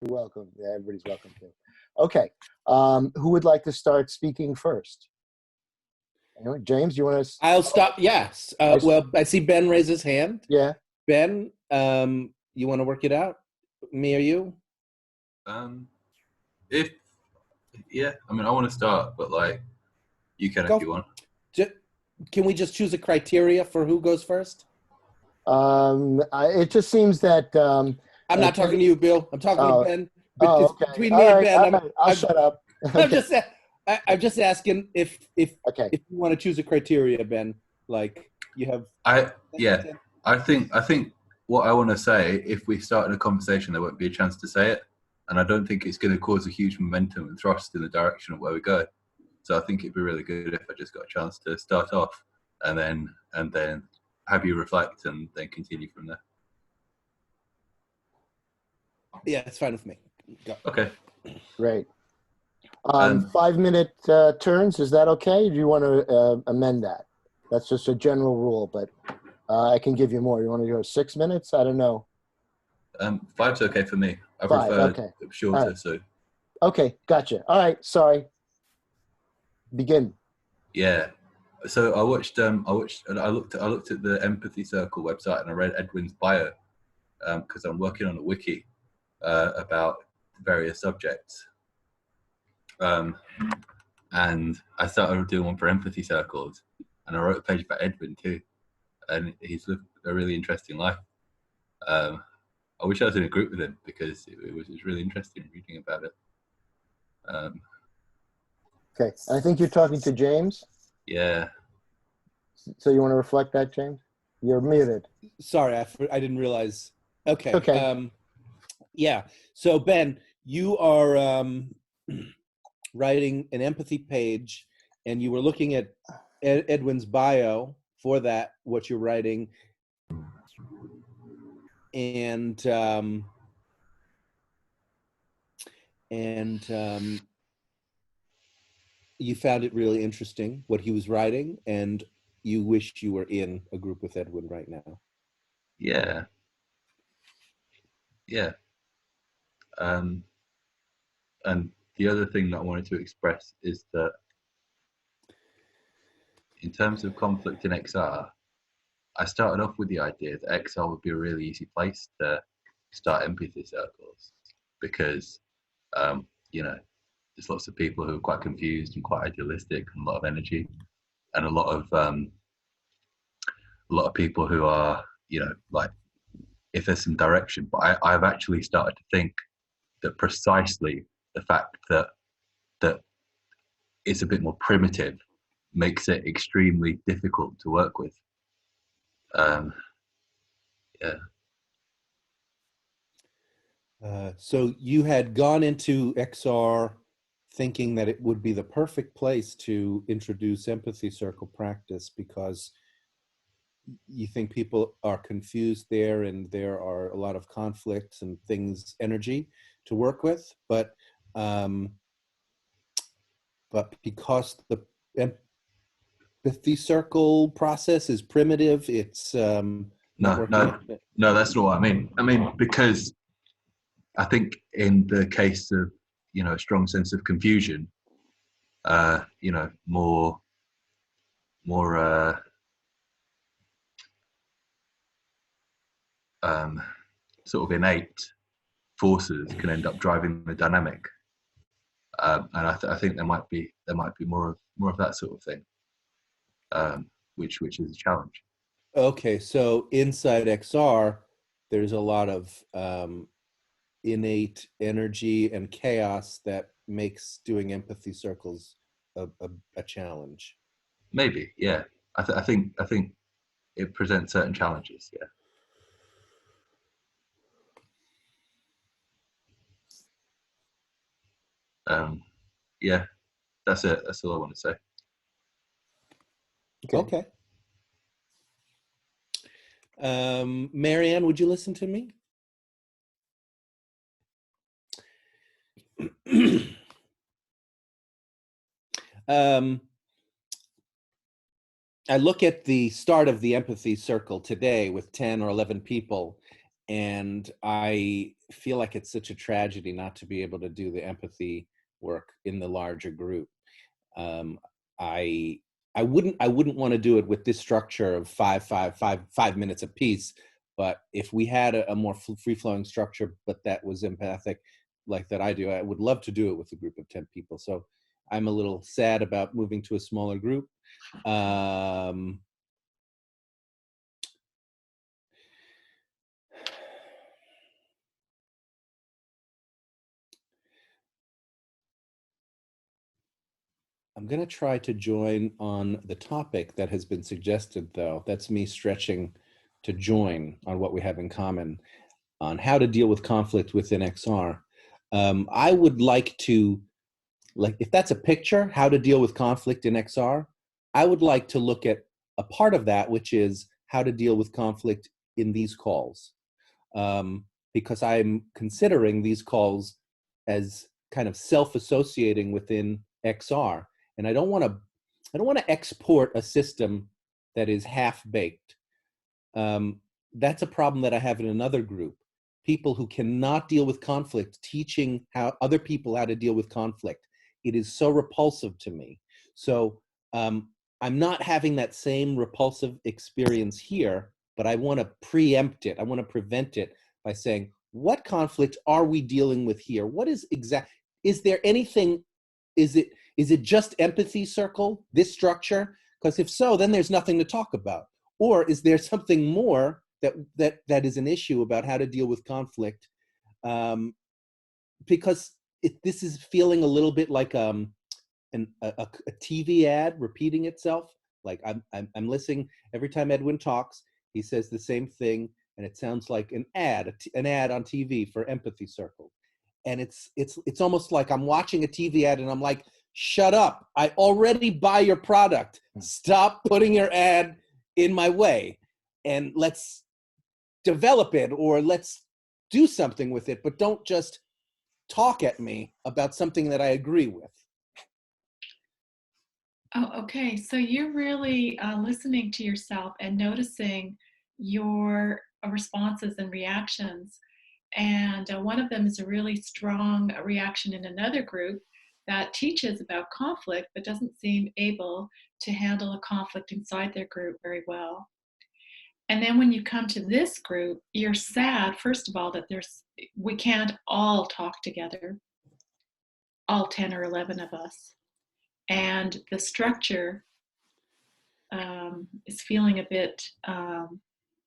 You're welcome. Yeah, everybody's welcome to. Okay. Who would like to start speaking first? Anyway, James, you want to? I'll stop. Yes. Well, I see Ben raise his hand. Yeah. Ben, you want to work it out? Me or you? If yeah, I mean, I want to start, but like, you can if you want. Can we just choose a criteria for who goes first? It just seems that. I'm not talking to you, Bill. I'm talking to Ben. Okay. Between me and Ben, I'll shut up. Okay. I'm just asking if Okay. if you want to choose a criteria, Ben. Like you have. I think what I want to say, if we start in a conversation, there won't be a chance to say it, and I don't think it's going to cause a huge momentum and thrust in the direction of where we go. So I think it'd be really good if I just got a chance to start off, and then have you reflect and then continue from there. Yeah, it's fine with me. Go. Okay. Great. 5-minute turns. Is that okay? Do you want to amend that? That's just a general rule, but I can give you more. You want to go 6 minutes? I don't know. 5's okay for me. I 5, prefer okay. shorter. Right. So. Okay, gotcha. All right. Sorry. Begin. Yeah. So I looked at the Empathy Circle website and I read Edwin's bio because I'm working on a wiki about various subjects. And I started doing one for Empathy Circles, and I wrote a page about Edwin too, and he's lived a really interesting life. I wish I was in a group with him because it was really interesting reading about it. Okay, I think you're talking to James. Yeah. So you want to reflect that, James? You're muted. Sorry, I didn't realize. Okay. Okay. Yeah. So Ben, you are writing an empathy page, and you were looking at Edwin's bio for that, what you're writing, and you found it really interesting what he was writing, and you wish you were in a group with Edwin right now. Yeah. Yeah. And the other thing that I wanted to express is that in terms of conflict in XR, I started off with the idea that XR would be a really easy place to start empathy circles because, there's lots of people who are quite confused and quite idealistic and a lot of energy, and a lot of people who are, like, if there's some direction. But I've actually started to think that precisely the fact that it's a bit more primitive makes it extremely difficult to work with. Yeah. So you had gone into XR thinking that it would be the perfect place to introduce empathy circle practice because you think people are confused there and there are a lot of conflicts and things, energy to work with, but because the empathy circle process is primitive, it's no, that's not what I mean. I mean, because I think in the case of, a strong sense of confusion, more sort of innate forces can end up driving the dynamic, and I think there might be more of that sort of thing, which is a challenge. Okay, so inside XR, there's a lot of innate energy and chaos that makes doing empathy circles a challenge. Maybe, yeah. I think it presents certain challenges. Yeah. Yeah. That's it. That's all I want to say. Okay. Marianne, would you listen to me? I look at the start of the empathy circle today with 10 or 11 people, And I feel like it's such a tragedy not to be able to do the empathy work in the larger group. Um, I wouldn't want to do it with this structure of 5 minutes apiece. But if we had a more free-flowing structure, but that was empathic, like that I do, I would love to do it with a group of 10 people. So I'm a little sad about moving to a smaller group. I'm going to try to join on the topic that has been suggested, though. That's me stretching to join on what we have in common on how to deal with conflict within XR. I would like to, if that's a picture, how to deal with conflict in XR, I would like to look at a part of that, which is how to deal with conflict in these calls. Because I'm considering these calls as kind of self-associating within XR. And I don't want to export a system that is half-baked. That's a problem that I have in another group. People who cannot deal with conflict, teaching how other people how to deal with conflict. It is so repulsive to me. So I'm not having that same repulsive experience here, but I want to preempt it. I want to prevent it by saying, what conflict are we dealing with here? What is is there anything, is it just empathy circle, this structure? Because if so, then there's nothing to talk about. Or is there something more that is an issue about how to deal with conflict? Because this is feeling a little bit like a TV ad repeating itself. Like I'm listening every time Edwin talks, he says the same thing, and it sounds like an ad on TV for Empathy Circle. And it's almost like I'm watching a TV ad and I'm like, shut up, I already buy your product. Stop putting your ad in my way, and let's develop it, or let's do something with it, but don't just talk at me about something that I agree with. Oh, okay. So you're really listening to yourself and noticing your responses and reactions. And one of them is a really strong reaction in another group that teaches about conflict but doesn't seem able to handle a conflict inside their group very well. And then when you come to this group, you're sad, first of all, that we can't all talk together, all 10 or 11 of us. And the structure is feeling a bit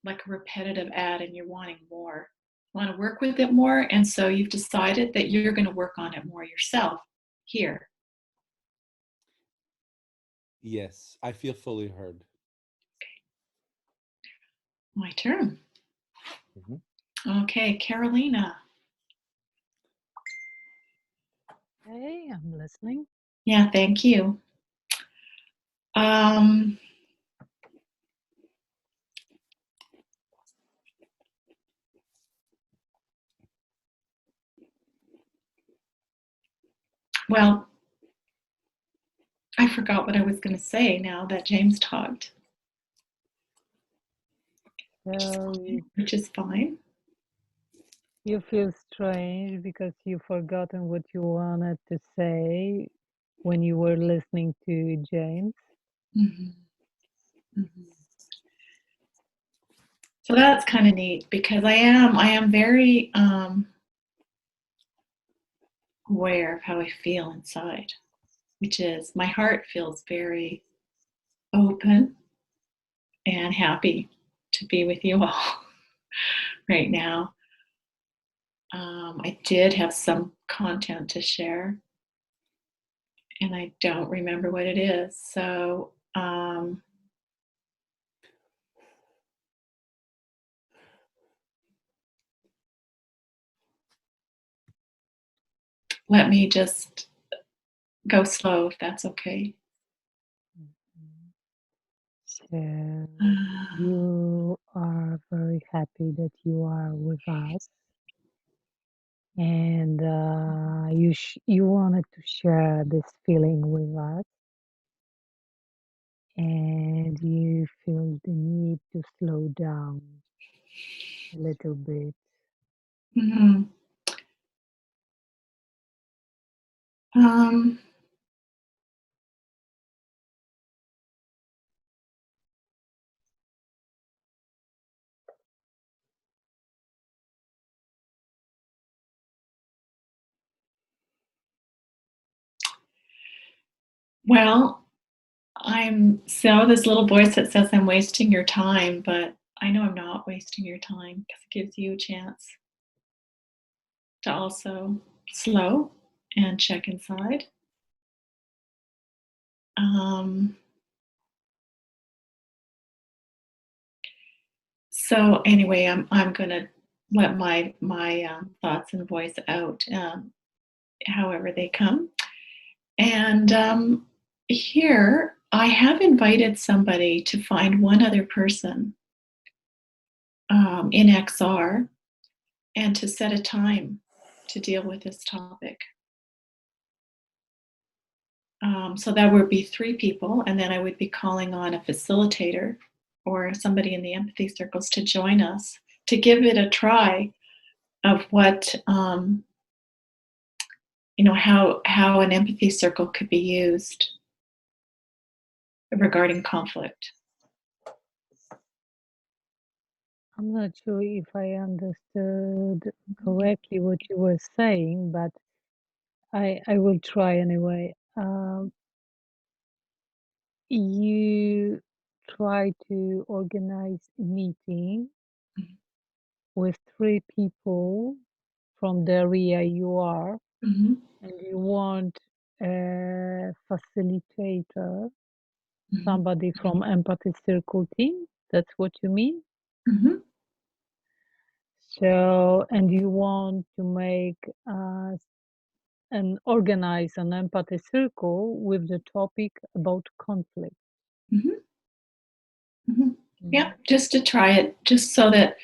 like a repetitive ad, and you're wanting more. You want to work with it more, and so you've decided that you're going to work on it more yourself here. Yes, I feel fully heard. My turn. Mm-hmm. Okay, Carolina. Hey, I'm listening. Yeah, thank you. Well, I forgot what I was going to say now that James talked. So which is fine. you feel strange because you've forgotten what you wanted to say when you were listening to James. Mm-hmm. Mm-hmm. So that's kind of neat, because I am very aware of how I feel inside, which is my heart feels very open and happy to be with you all right now. I did have some content to share, and I don't remember what it is. So let me just go slow, if that's okay. So you are very happy that you are with us, and you wanted to share this feeling with us, and you feel the need to slow down. a little bit. Mhm. Um, well, this little voice that says I'm wasting your time, but I know I'm not wasting your time because it gives you a chance to also slow and check inside. Um, so anyway, I'm gonna let my thoughts and voice out, however they come. And here I have invited somebody to find one other person in XR and to set a time to deal with this topic. So that would be 3 people, and then I would be calling on a facilitator or somebody in the empathy circles to join us to give it a try of what how an empathy circle could be used regarding conflict. I'm not sure if I understood correctly what you were saying, but I will try anyway. You try to organize a meeting Mhm. with 3 people from the area you are, Mhm. and you want a facilitator, Mhm. somebody from empathy circle team. That's what you mean? Mhm. So, and you want to make and organize an empathy circle with the topic about conflict. Mhm. Mhm. Yeah, just to try it, just so that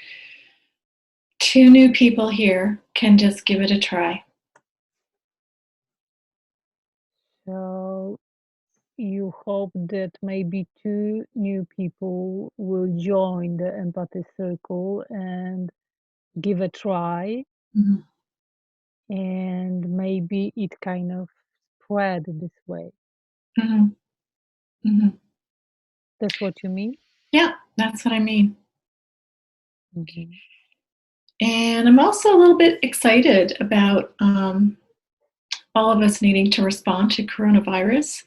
2 new people here can just give it a try. So you hope that maybe 2 new people will join the empathy circle and give a try, Mhm. and maybe it kind of spread this way. Mhm. Mhm. That's what you mean? Yeah, that's what I mean. Mhm. And I'm also a little bit excited about all of us needing to respond to coronavirus,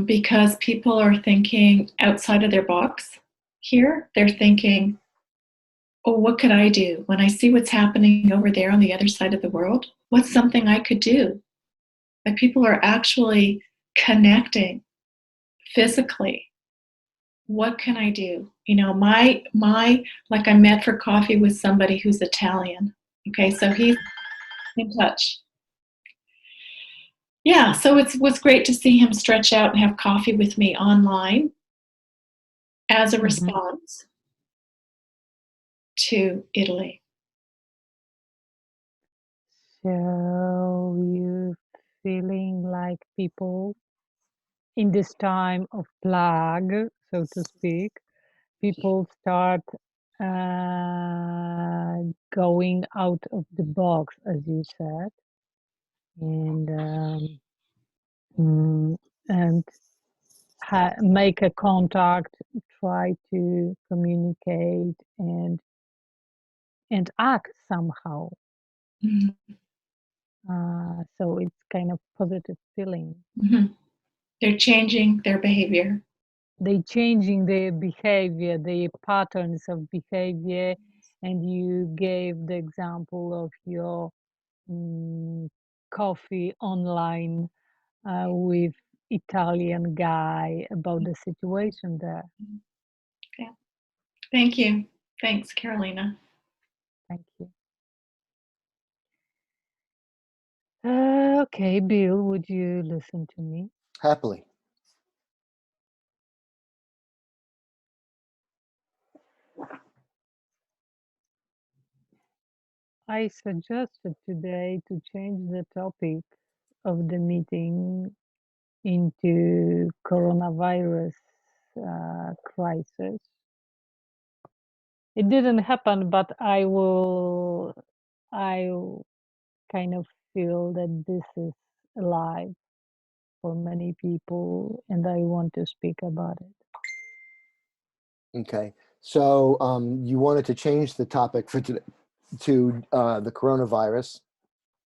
because people are thinking outside of their box here. They're thinking, oh, what could I do when I see what's happening over there on the other side of the world? What's something I could do? Like people are actually connecting physically. What can I do? Like I met for coffee with somebody who's Italian. Okay, so he's in touch. Yeah, so it was great to see him stretch out and have coffee with me online as a Mhm. response to Italy. So you feeling like people in this time of plague, so to speak, people start going out of the box, as you said, and mm, and make a contact, try to communicate and act somehow. Mhm. So it's kind of positive feeling. Mhm. They're changing their behavior. They changing their behavior, their patterns of behavior, and you gave the example of your coffee online with Italian guy about the situation there. Yeah. Thank you. Thanks, Carolina. Thank you. Okay, Bill, would you listen to me? Happily. I suggested today to change the topic of the meeting into coronavirus crisis, it didn't happen, but I kind of feel that this is alive for many people, and I want to speak about it. Okay. So you wanted to change the topic for today to the coronavirus.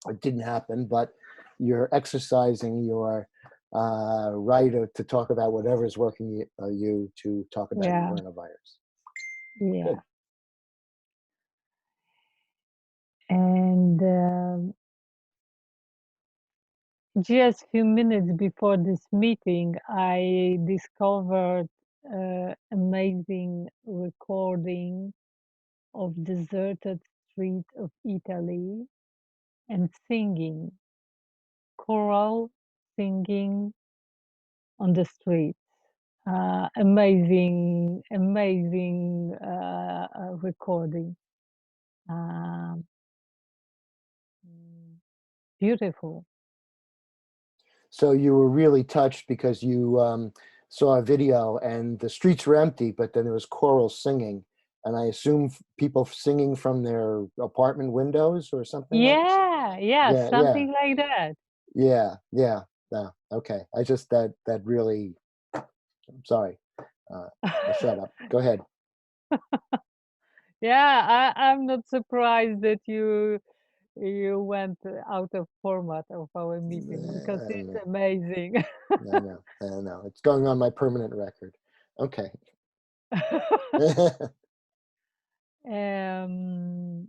It didn't happen, but you're exercising your right to talk about whatever is working you to talk about Yeah, coronavirus. yeah. Good. And just a few minutes before this meeting, I discovered amazing recording of deserted streets of Italy and singing, choral singing on the streets. Amazing recording. Um, Beautiful. So you were really touched because you saw a video and the streets were empty, but then there was choral singing. And I assume people singing from their apartment windows or something like that. Yeah, Yeah, yeah, something like that. yeah. Okay. I just that really. I'm sorry. I'll shut up. Go ahead. Yeah, I'm not surprised that you went out of format of our meeting because I don't it's know. amazing. I know. I don't know. It's going on my permanent record. Okay. um,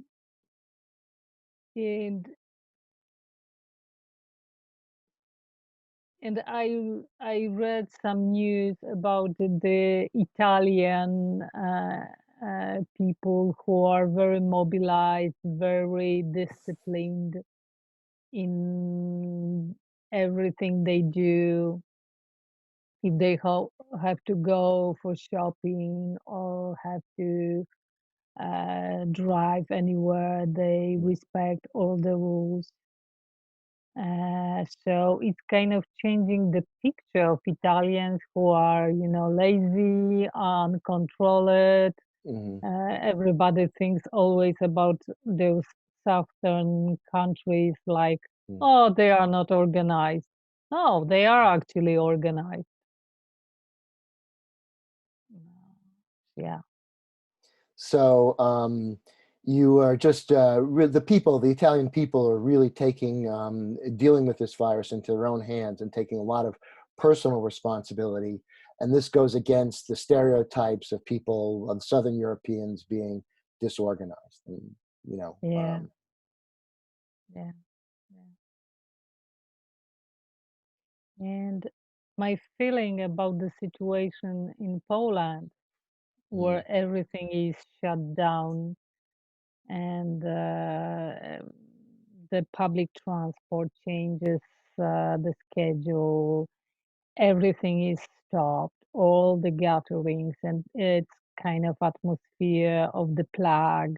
and I read some news about the Italian people who are very mobilized, very disciplined in everything they do. If they have to go for shopping or have to drive anywhere, they respect all the rules. So it's kind of changing the picture of Italians who are, lazy, uncontrolled. Mhm. Everybody thinks always about those southern countries like, Mm. oh, they are not organized. No, they are actually organized. Yeah. So you are just the Italian people are really taking dealing with this virus into their own hands and taking a lot of personal responsibility. And this goes against the stereotypes of people of Southern Europeans being disorganized. And you know, Yeah. Yeah. And my feeling about the situation in Poland, where everything is shut down and the public transport changes the schedule, everything is stopped, all the gatherings, and it's kind of atmosphere of the plague.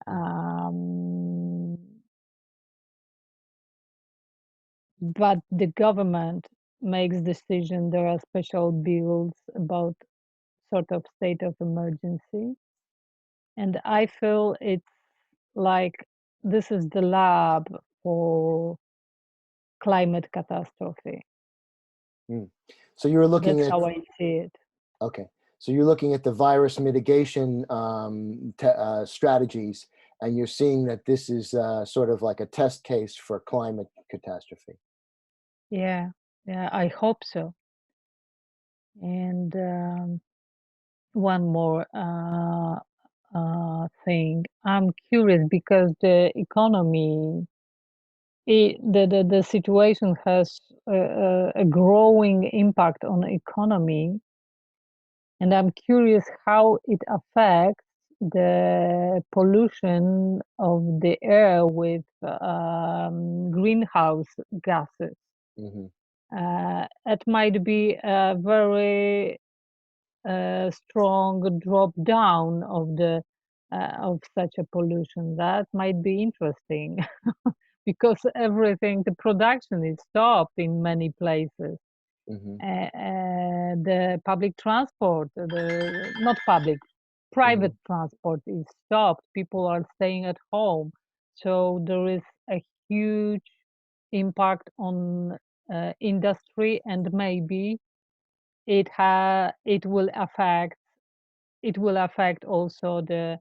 Um, but the government makes decision. There are special bills about sort of state of emergency, and I feel it's like this is the lab for climate catastrophe. So you're looking That's at how I see it. okay. So you're looking at the virus mitigation strategies, and you're seeing that this is sort of like a test case for climate catastrophe. Yeah, I hope so. And one more thing, I'm curious because the economy, the situation has a growing impact on the economy, and I'm curious how it affects the pollution of the air with greenhouse gases. Hmm. It might be a very strong drop down of such a pollution. That might be interesting because everything, the production is stopped in many places. Hmm. The public transport, not public, private transport is stopped. People are staying at home. So there is a huge impact on industry, and maybe it will affect also the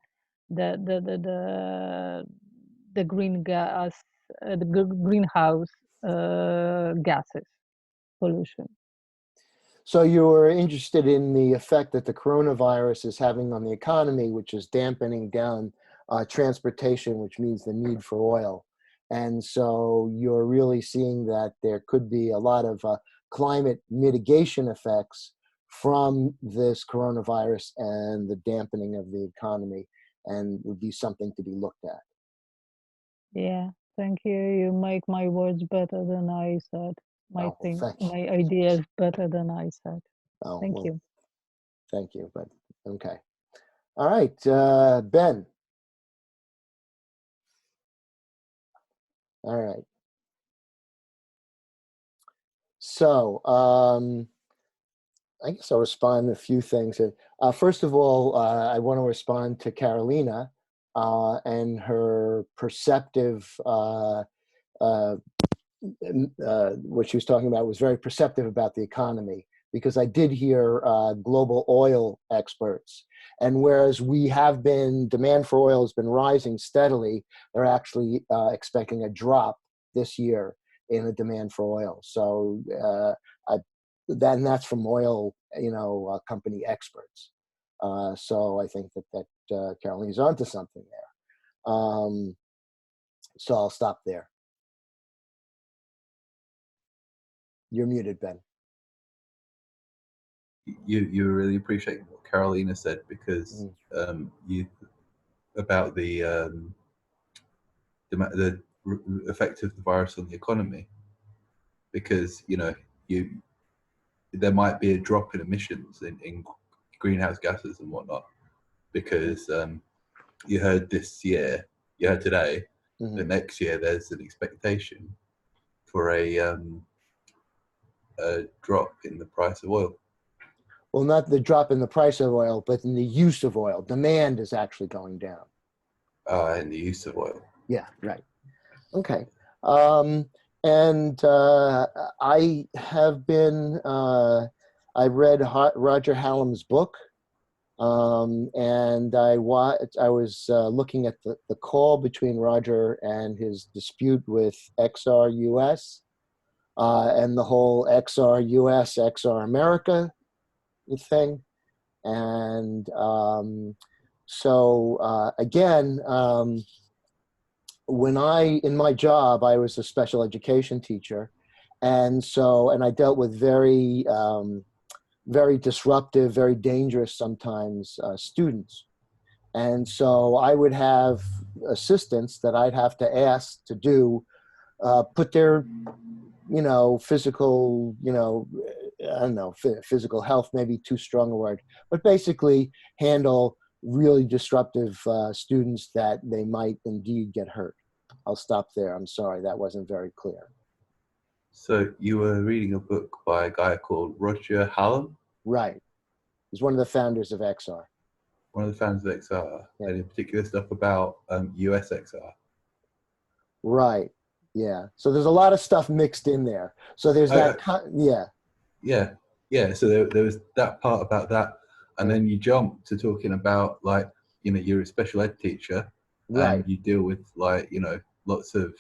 the green gas greenhouse gases pollution. So you were interested in the effect that the coronavirus is having on the economy, which is dampening down transportation, which means the need for oil. And so you're really seeing that there could be a lot of climate mitigation effects from this coronavirus and the dampening of the economy, and would be something to be looked at. Yeah, thank you. You make my words better than I said. My Oh, thing, thank you. my ideas better than I said. Oh, Thank well, you. thank you. But okay. All right, Ben. All right. So, I guess I'll respond to a few things. First of all, I want to respond to Carolina and her perceptive, what she was talking about was very perceptive about the economy, because I did hear global oil experts. And whereas demand for oil has been rising steadily, they're actually expecting a drop this year in the demand for oil. So that's from oil, company experts. So I think that Caroline's onto something there. So I'll stop there. You're muted, Ben. You really appreciate what Carolina said, because you about the effect of the virus on the economy, because there might be a drop in emissions in greenhouse gases and whatnot, because you heard today that next year there's an expectation for a drop in the price of oil. Well, not the drop in the price of oil, but in the use of oil. Demand is actually going down. And the use of oil. Yeah, right. Okay. And I have been, I read Roger Hallam's book, and I was looking at the call between Roger and his dispute with XR US, and the whole XR US, XR America thing. And so again, when in my job, I was a special education teacher. And I dealt with very, very disruptive, very dangerous sometimes students. And so I would have assistants that I'd have to ask to put their, physical, I don't know, physical health, maybe too strong a word, but basically handle really disruptive students that they might indeed get hurt. I'll stop there. I'm sorry, that wasn't very clear. So you were reading a book by a guy called Roger Hallam? Right. He's one of the founders of XR. One of the founders of XR, yeah. And in particular stuff about US XR. Right. Yeah. So there's a lot of stuff mixed in there. So there's yeah. Yeah. So there was that part about that. And then you jump to talking about, like, you're a special ed teacher, right. And you deal with, like, lots of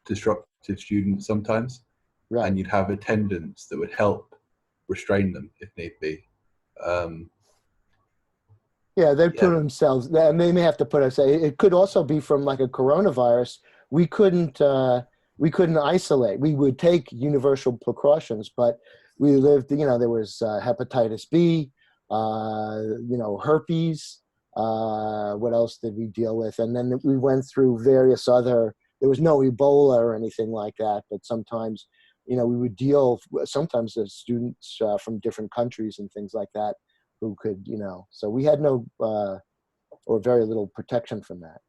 disruptive students sometimes. Right. And you'd have attendants that would help restrain them if need be. Yeah, they put themselves, and they may have to put us, it could also be from like a coronavirus. We couldn't isolate. We would take universal precautions, but we lived, there was hepatitis B, herpes. What else did we deal with? And then we went through various other, there was no Ebola or anything like that, but sometimes, we would sometimes the students from different countries and things like that, who could, so we had no or very little protection from that.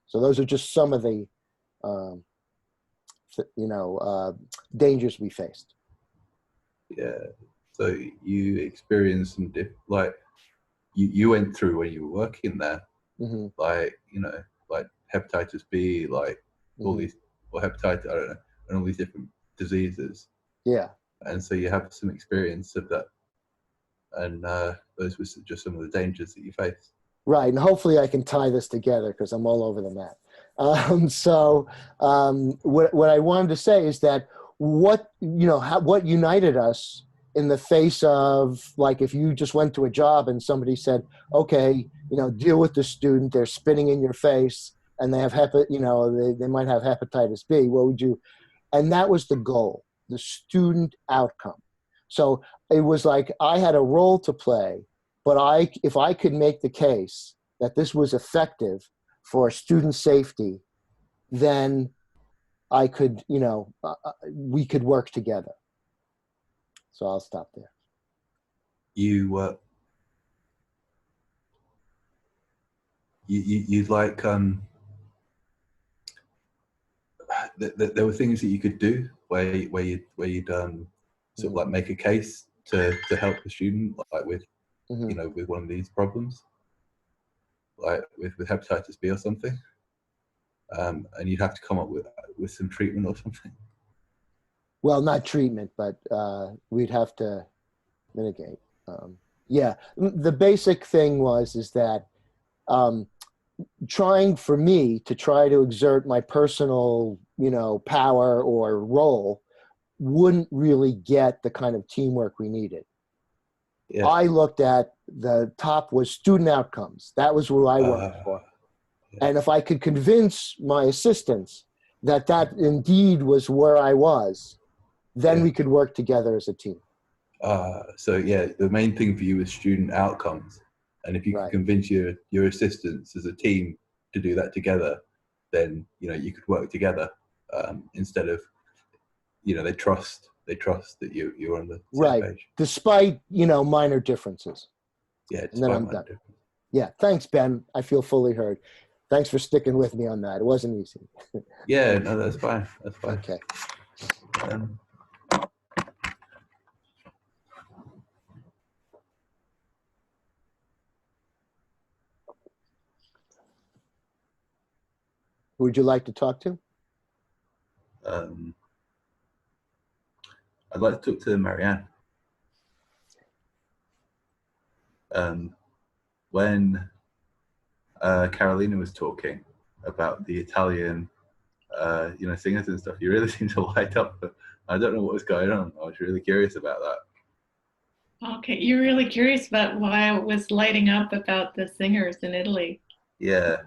So those are just some of the, dangers we faced. Yeah. So you experienced some you went through when you were working there, Hmm. like, like hepatitis B, like all Hmm. these, or hepatitis, I don't know, and all these different diseases. Yeah. And so you have some experience of that. And those were just some of the dangers that you face. Right, and hopefully I can tie this together because I'm all over the map. What I wanted to say is that what united us in the face of, like, if you just went to a job and somebody said, okay, deal with the student, they're spitting in your face and they have they might have hepatitis B. What would you? And that was the goal, the student outcome. So it was like I had a role to play, but if I could make the case that this was effective for student safety, then I could, we could work together. So I'll stop there. You'd like there were things that you could do where you'd sort of like make a case to help the student, like with with one of these problems, like with hepatitis B or something, and you'd have to come up with some treatment or something. Well, not treatment, but we'd have to mitigate. Yeah, the basic thing is that trying for me to try to exert my personal, power or role wouldn't really get the kind of teamwork we needed. Yeah. I looked at the top was student outcomes. That was what I worked for. Yeah. And if I could convince my assistants that indeed was where I was, then we could work together as a team. So yeah, the main thing for you is student outcomes. And if you can convince your assistants as a team to do that together, then you could work together instead of they trust that you're on the same page. Despite minor differences. Yeah, and then I'm done. Yeah, thanks, Ben. I feel fully heard. Thanks for sticking with me on that. It wasn't easy. Yeah, no, that's fine. That's fine. Okay. Who would you like to talk to? I'd like to talk to Marianne. When Carolina was talking about the Italian, singers and stuff, you really seemed to light up. But I don't know what was going on. I was really curious about that. Okay, you're really curious about why I was lighting up about the singers in Italy. Yeah.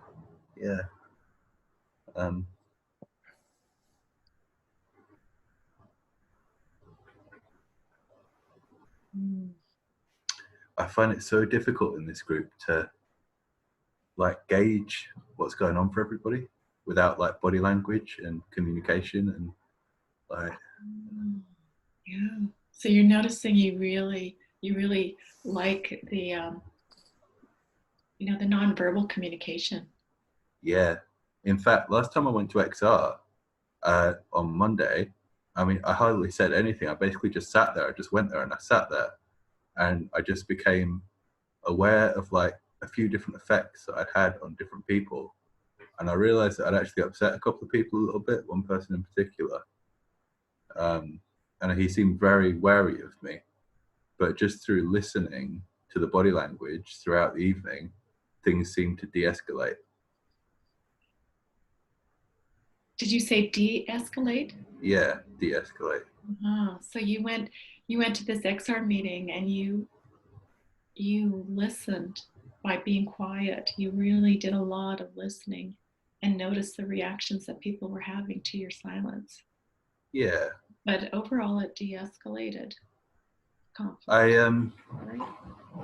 I find it so difficult in this group to gauge what's going on for everybody without body language and communication and Yeah. So you're noticing you really like the the nonverbal communication. Yeah. In fact, last time I went to XR on Monday, I hardly said anything. I basically just sat there. I just went there and I sat there, and I just became aware of a few different effects that I'd had on different people, and I realized that I'd actually upset a couple of people a little bit. One person in particular, and he seemed very wary of me. But just through listening to the body language throughout the evening, things seemed to de-escalate. Did you say de-escalate? Yeah, de-escalate. So you went to this XR meeting and you listened by being quiet. You really did a lot of listening and noticed the reactions that people were having to your silence. Yeah. But overall, it de-escalated conflict.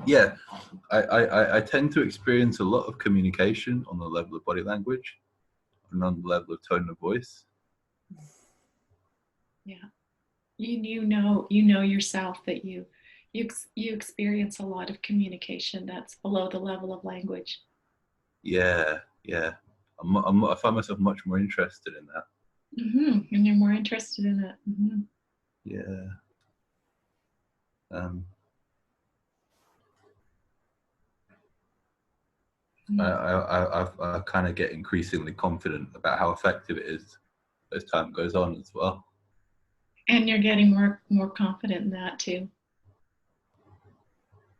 Yeah, I tend to experience a lot of communication on the level of body language and on the level of tone of voice. Yeah, you know yourself that you experience a lot of communication that's below the level of language. Yeah. I find myself much more interested in that. And you're more interested in it. Yeah. I kind of get increasingly confident about how effective it is as time goes on as well. And you're getting more confident in that too.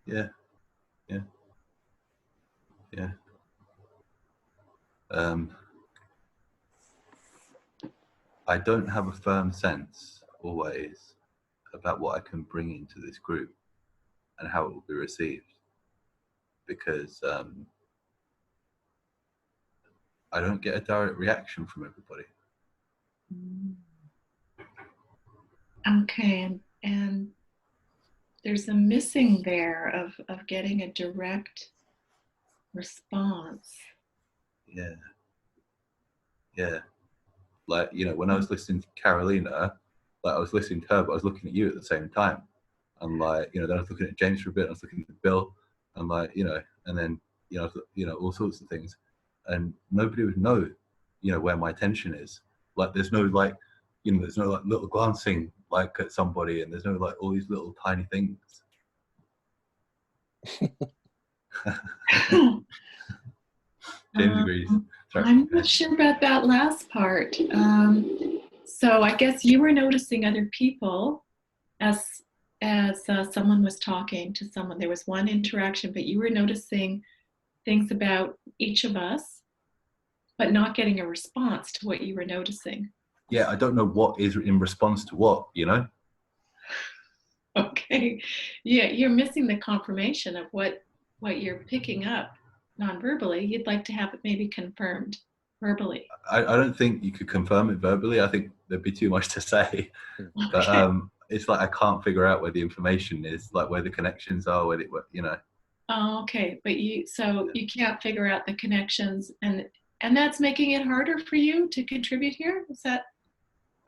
Yeah. I don't have a firm sense always about what I can bring into this group and how it will be received, because I don't get a direct reaction from everybody. Okay, and there's a missing there of getting a direct response. Yeah. Like, you know, when I was listening to Carolina, like I was listening to her, but I was looking at you at the same time. And like, you know, then I was looking at James for a bit, and I was looking at Bill, and like, you know, and then, you know, all sorts of things. And nobody would know, you know, where my attention is. Like, there's no like, you know, there's no like little glancing like at somebody, and there's no like all these little tiny things. James agrees. Sorry. I'm not sure about that last part. So I guess you were noticing other people as someone was talking to someone. There was one interaction, but you were noticing things about each of us, but not getting a response to what you were noticing. Yeah, I don't know what is in response to what, you know? Okay. Yeah, you're missing the confirmation of what you're picking up non-verbally. You'd like to have it maybe confirmed verbally. I don't think you could confirm it verbally. I think there'd be too much to say. But Okay. it's like I can't figure out where the information is, like where the connections are, where you know. Oh, okay. But you can't figure out the connections, and that's making it harder for you to contribute here? Is that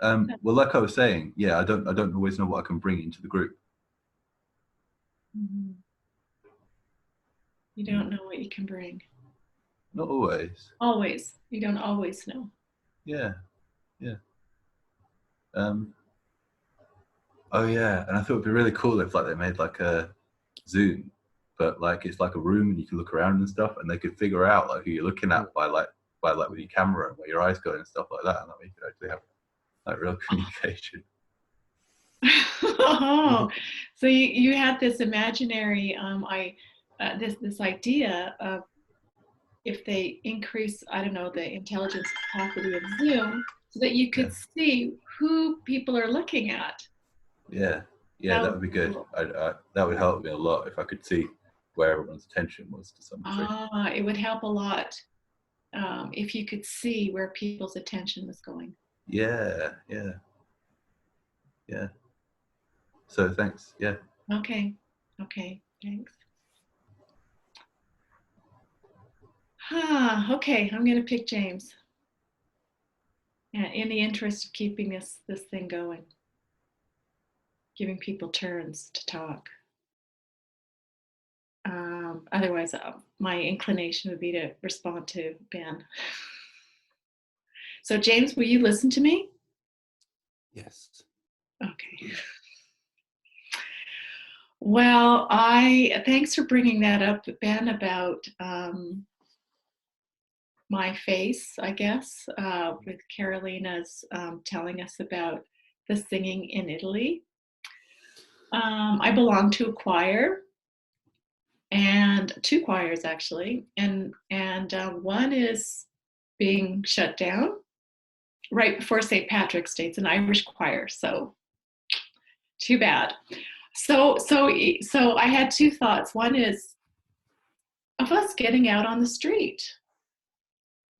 well, like I was saying, yeah, I don't always know what I can bring into the group. Mm-hmm. You don't know what you can bring. Not always. Always. You don't always know. Yeah. Oh yeah, and I thought it'd be really cool if like they made like a Zoom, but like it's like a room and you can look around and stuff, and they could figure out like who you're looking at by with your camera and where your eyes go and stuff like that, and that way you could actually have like real communication. Oh, so you had this imaginary this idea of if they increase, I don't know, the intelligence capacity of Zoom so that you could see who people are looking at. Yeah, that would be good. Cool. That would help me a lot if I could see where everyone's attention was to some degree. It would help a lot if you could see where people's attention was going. Yeah. So thanks. Yeah. Okay, thanks. Okay, I'm going to pick James. Yeah, in the interest of keeping this thing going, giving people turns to talk. Otherwise, my inclination would be to respond to Ben. So, James, will you listen to me? Yes. Okay. Well, thanks for bringing that up, Ben, about my face, I guess, with Carolina's telling us about the singing in Italy. I belong to a choir, and two choirs actually, and one is being shut down right before St. Patrick's Day. It's an Irish choir, so too bad. So I had two thoughts. One is of us getting out on the street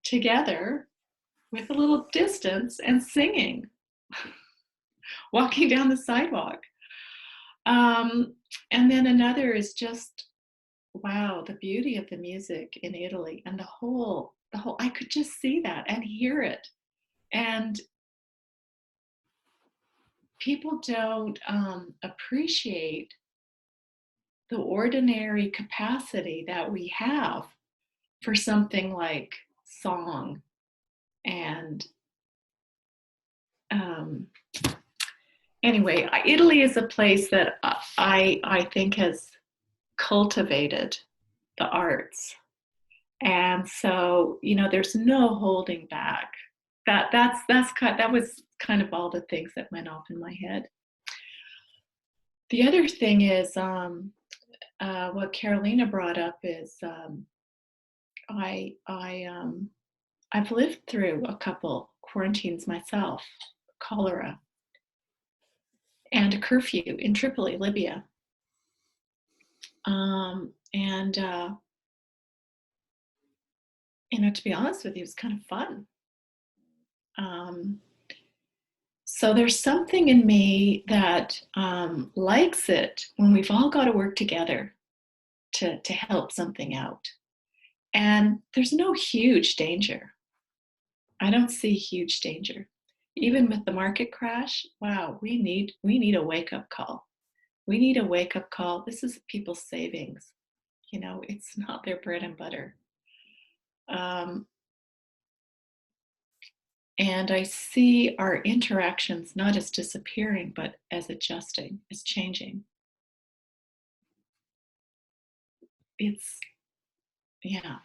together with a little distance and singing, walking down the sidewalk. And then another is just, wow, the beauty of the music in Italy and the whole, I could just see that and hear it. And people don't appreciate the ordinary capacity that we have for something like song. And anyway, Italy is a place that I think has cultivated the arts And so, there's no holding back. That was kind of all the things that went off in my head. The other thing is, what Carolina brought up is, I've lived through a couple quarantines myself, cholera, and a curfew in Tripoli, Libya. And to be honest with you, it was kind of fun. So there's something in me that likes it when we've all got to work together to help something out. And there's no huge danger. I don't see huge danger. Even with the market crash, wow, we need a wake-up call. We need a wake-up call. This is people's savings. It's not their bread and butter. And I see our interactions not as disappearing, but as adjusting, as changing. Yeah.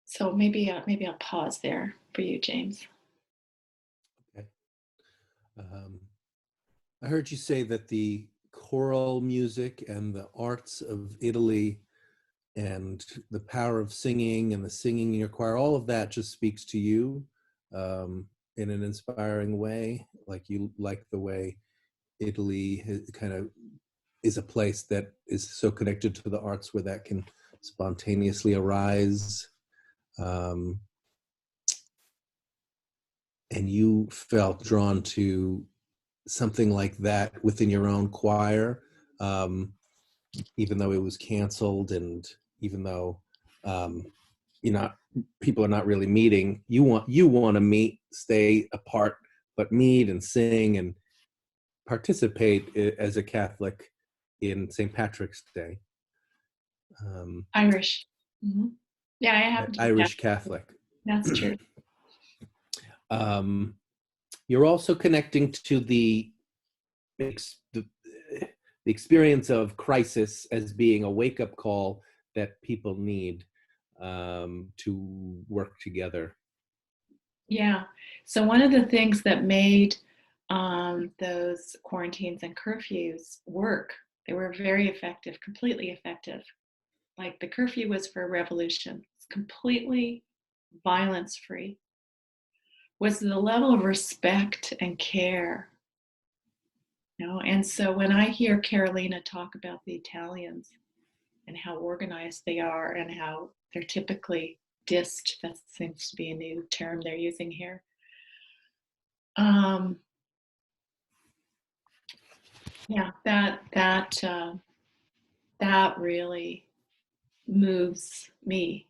So maybe I'll pause there for you, James. Okay. I heard you say that the choral music and the arts of Italy and the power of singing and the singing in your choir, all of that just speaks to you in an inspiring way. Like you like the way Italy kind of is a place that is so connected to the arts where that can spontaneously arise. And you felt drawn to something like that within your own choir, even though it was canceled, and even though people are not really meeting. You want to meet, stay apart, but meet and sing and participate as a Catholic in St. Patrick's Day. Irish. Mm-hmm. Yeah, I have Irish Catholic. That's true. You're also connecting to the experience of crisis as being a wake-up call that people need to work together. Yeah. So one of the things that made those quarantines and curfews work, they were very effective, completely effective. Like the curfew was for a revolution. It's completely violence-free. Was the level of respect and care. And so when I hear Carolina talk about the Italians and how organized they are and how they're typically dissed, that seems to be a new term they're using here. Yeah, that really moves me.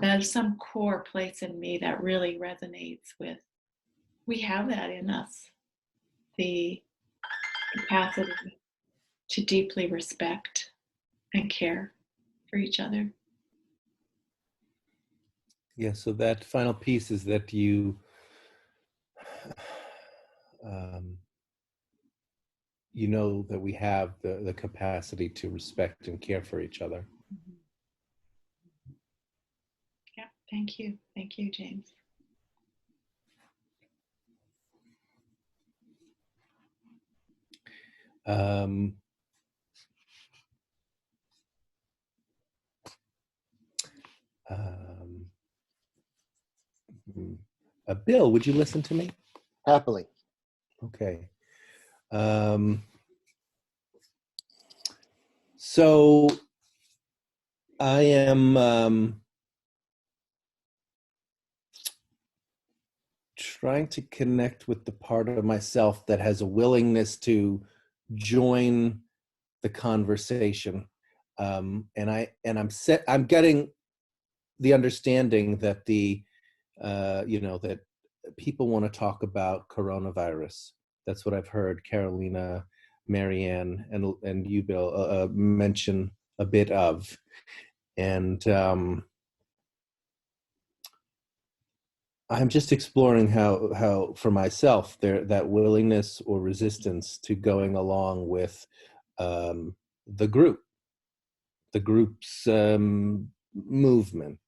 There's some core place in me that really resonates with. We have that in us, the capacity to deeply respect and care for each other. Yeah, so that final piece is that you know that we have the capacity to respect and care for each other. Mm-hmm. Yeah, thank you. Thank you, James. Bill, would you listen to me? Happily. Okay. So I am trying to connect with the part of myself that has a willingness to join the conversation, and I'm getting the understanding that that people want to talk about coronavirus. That's what I've heard Carolina, Marianne, and you, Bill, mention a bit of, and I'm just exploring how for myself that willingness or resistance to going along with the group. the group's movement.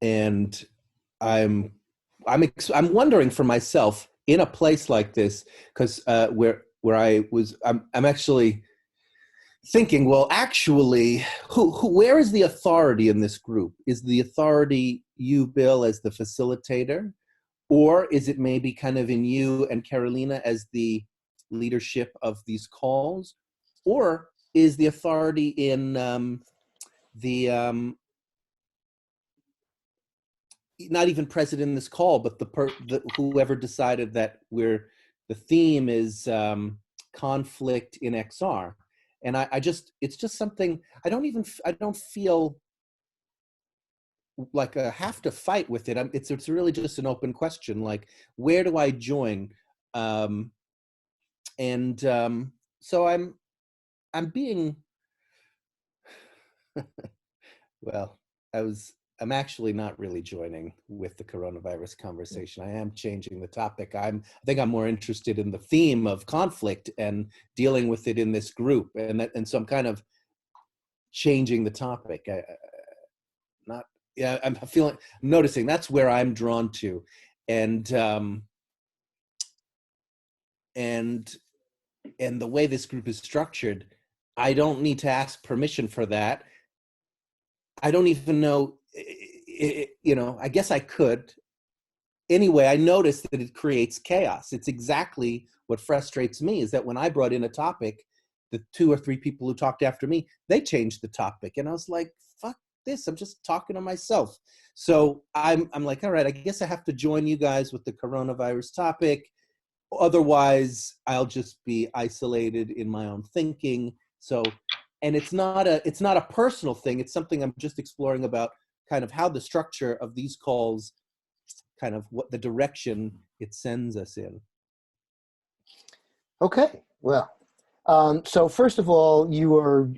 And I'm wondering for myself in a place like this, because where I was, I'm actually thinking, well, actually, where is the authority in this group? Is the authority you, Bill, as the facilitator, or is it maybe kind of in you and Carolina as the leadership of these calls, or is the authority in the not even present in this call, but whoever decided that the theme is conflict in XR. And it's just something, I don't feel like I have to fight with it. It's really just an open question, like, where do I join? So I'm being, well, I'm actually not really joining with the coronavirus conversation. I am changing the topic. I think I'm more interested in the theme of conflict and dealing with it in this group. And so I'm kind of changing the topic. I'm noticing that's where I'm drawn to. And the way this group is structured, I don't need to ask permission for that. I don't even know, I guess I could. Anyway, I noticed that it creates chaos. It's exactly what frustrates me, is that when I brought in a topic, the 2 or 3 people who talked after me, they changed the topic. And I was like, fuck this, I'm just talking to myself. So I'm like, all right, I guess I have to join you guys with the coronavirus topic. Otherwise, I'll just be isolated in my own thinking. So, and it's not a personal thing. It's something I'm just exploring about kind of how the structure of these calls, kind of what the direction it sends us in. Okay, well, so first of all, you were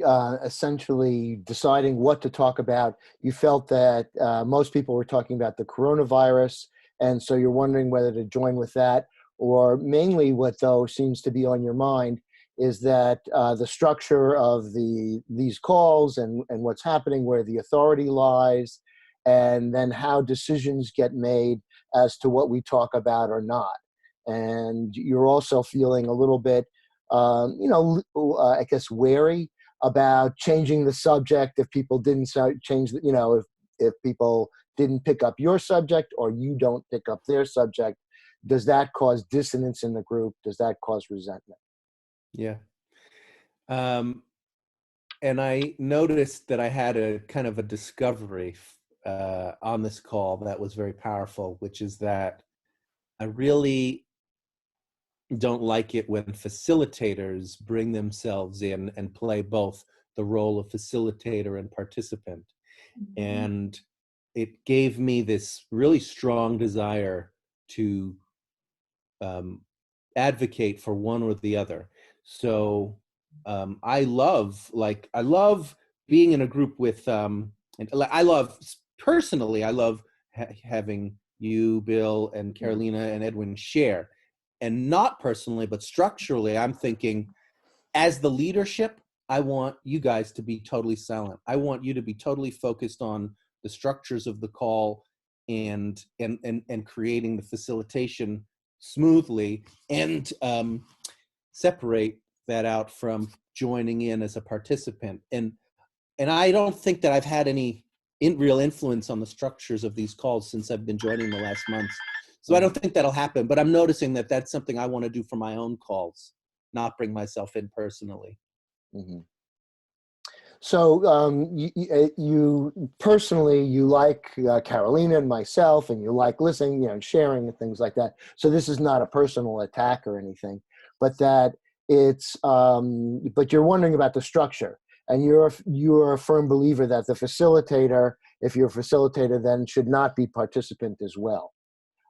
essentially deciding what to talk about. You felt that most people were talking about the coronavirus, and so you're wondering whether to join with that, or mainly what, though, seems to be on your mind is that the structure of these calls and what's happening, where the authority lies, and then how decisions get made as to what we talk about or not. And you're also feeling a little bit, I guess, wary about changing the subject if people didn't change, if people didn't pick up your subject or you don't pick up their subject. Does that cause dissonance in the group? Does that cause resentment? Yeah. And I noticed that I had a kind of a discovery on this call that was very powerful, which is that I really don't like it when facilitators bring themselves in and play both the role of facilitator and participant. Mm-hmm. And it gave me this really strong desire to advocate for one or the other. So I love being in a group with, and I love having you, Bill, and Carolina and Edwin share. And not personally, but structurally, I'm thinking, as the leadership, I want you guys to be totally silent. I want you to be totally focused on the structures of the call and creating the facilitation smoothly, and separate that out from joining in as a participant. And I don't think that I've had any real influence on the structures of these calls since I've been joining the last months. So I don't think that'll happen, but I'm noticing that that's something I want to do for my own calls, not bring myself in personally. Mm-hmm. So you personally, you like Carolina and myself, and you like listening, and sharing and things like that. So this is not a personal attack or anything, but that it's, but you're wondering about the structure, and you're a firm believer that the facilitator, if you're a facilitator, then should not be participant as well.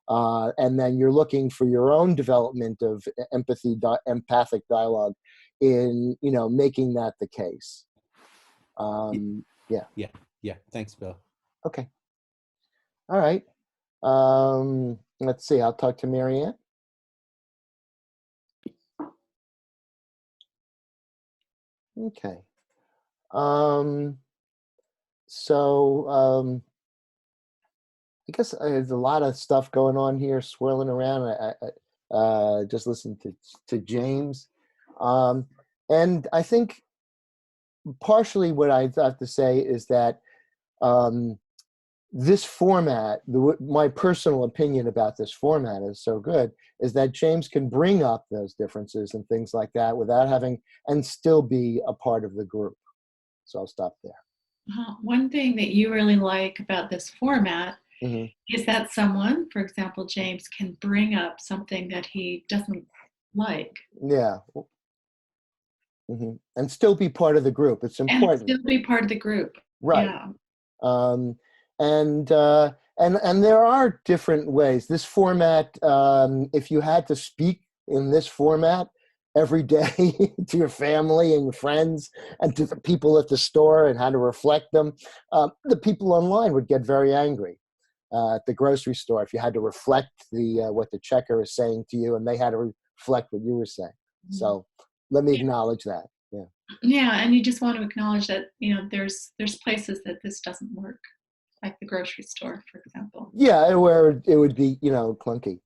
And then you're looking for your own development of empathic dialogue in, making that the case. Yeah. Thanks, Bill. Okay. All right. Let's see. I'll talk to Marianne. Okay. So I guess there's a lot of stuff going on here, swirling around. I just listened to James, um, and I think partially what I have to say is that um, this format, my personal opinion about this format is so good, is that James can bring up those differences and things like that without having, and still be a part of the group. So I'll stop there. One thing that you really like about this format Hmm. is that someone, for example, James, can bring up something that he doesn't like Yeah. And still be part of the group. It's and important. still be part of the group. Right. Yeah. Um, and there are different ways. This format, if you had to speak in this format every day to your family and your friends and to the people at the store and how to reflect them, the people online would get very angry. At the grocery store, if you had to reflect what the checker is saying to you, and they had to reflect what you were saying. So let me acknowledge that. Yeah. Yeah, and you just want to acknowledge that, you know, there's places that this doesn't work, like the grocery store, for example. Yeah, where it would be, clunky.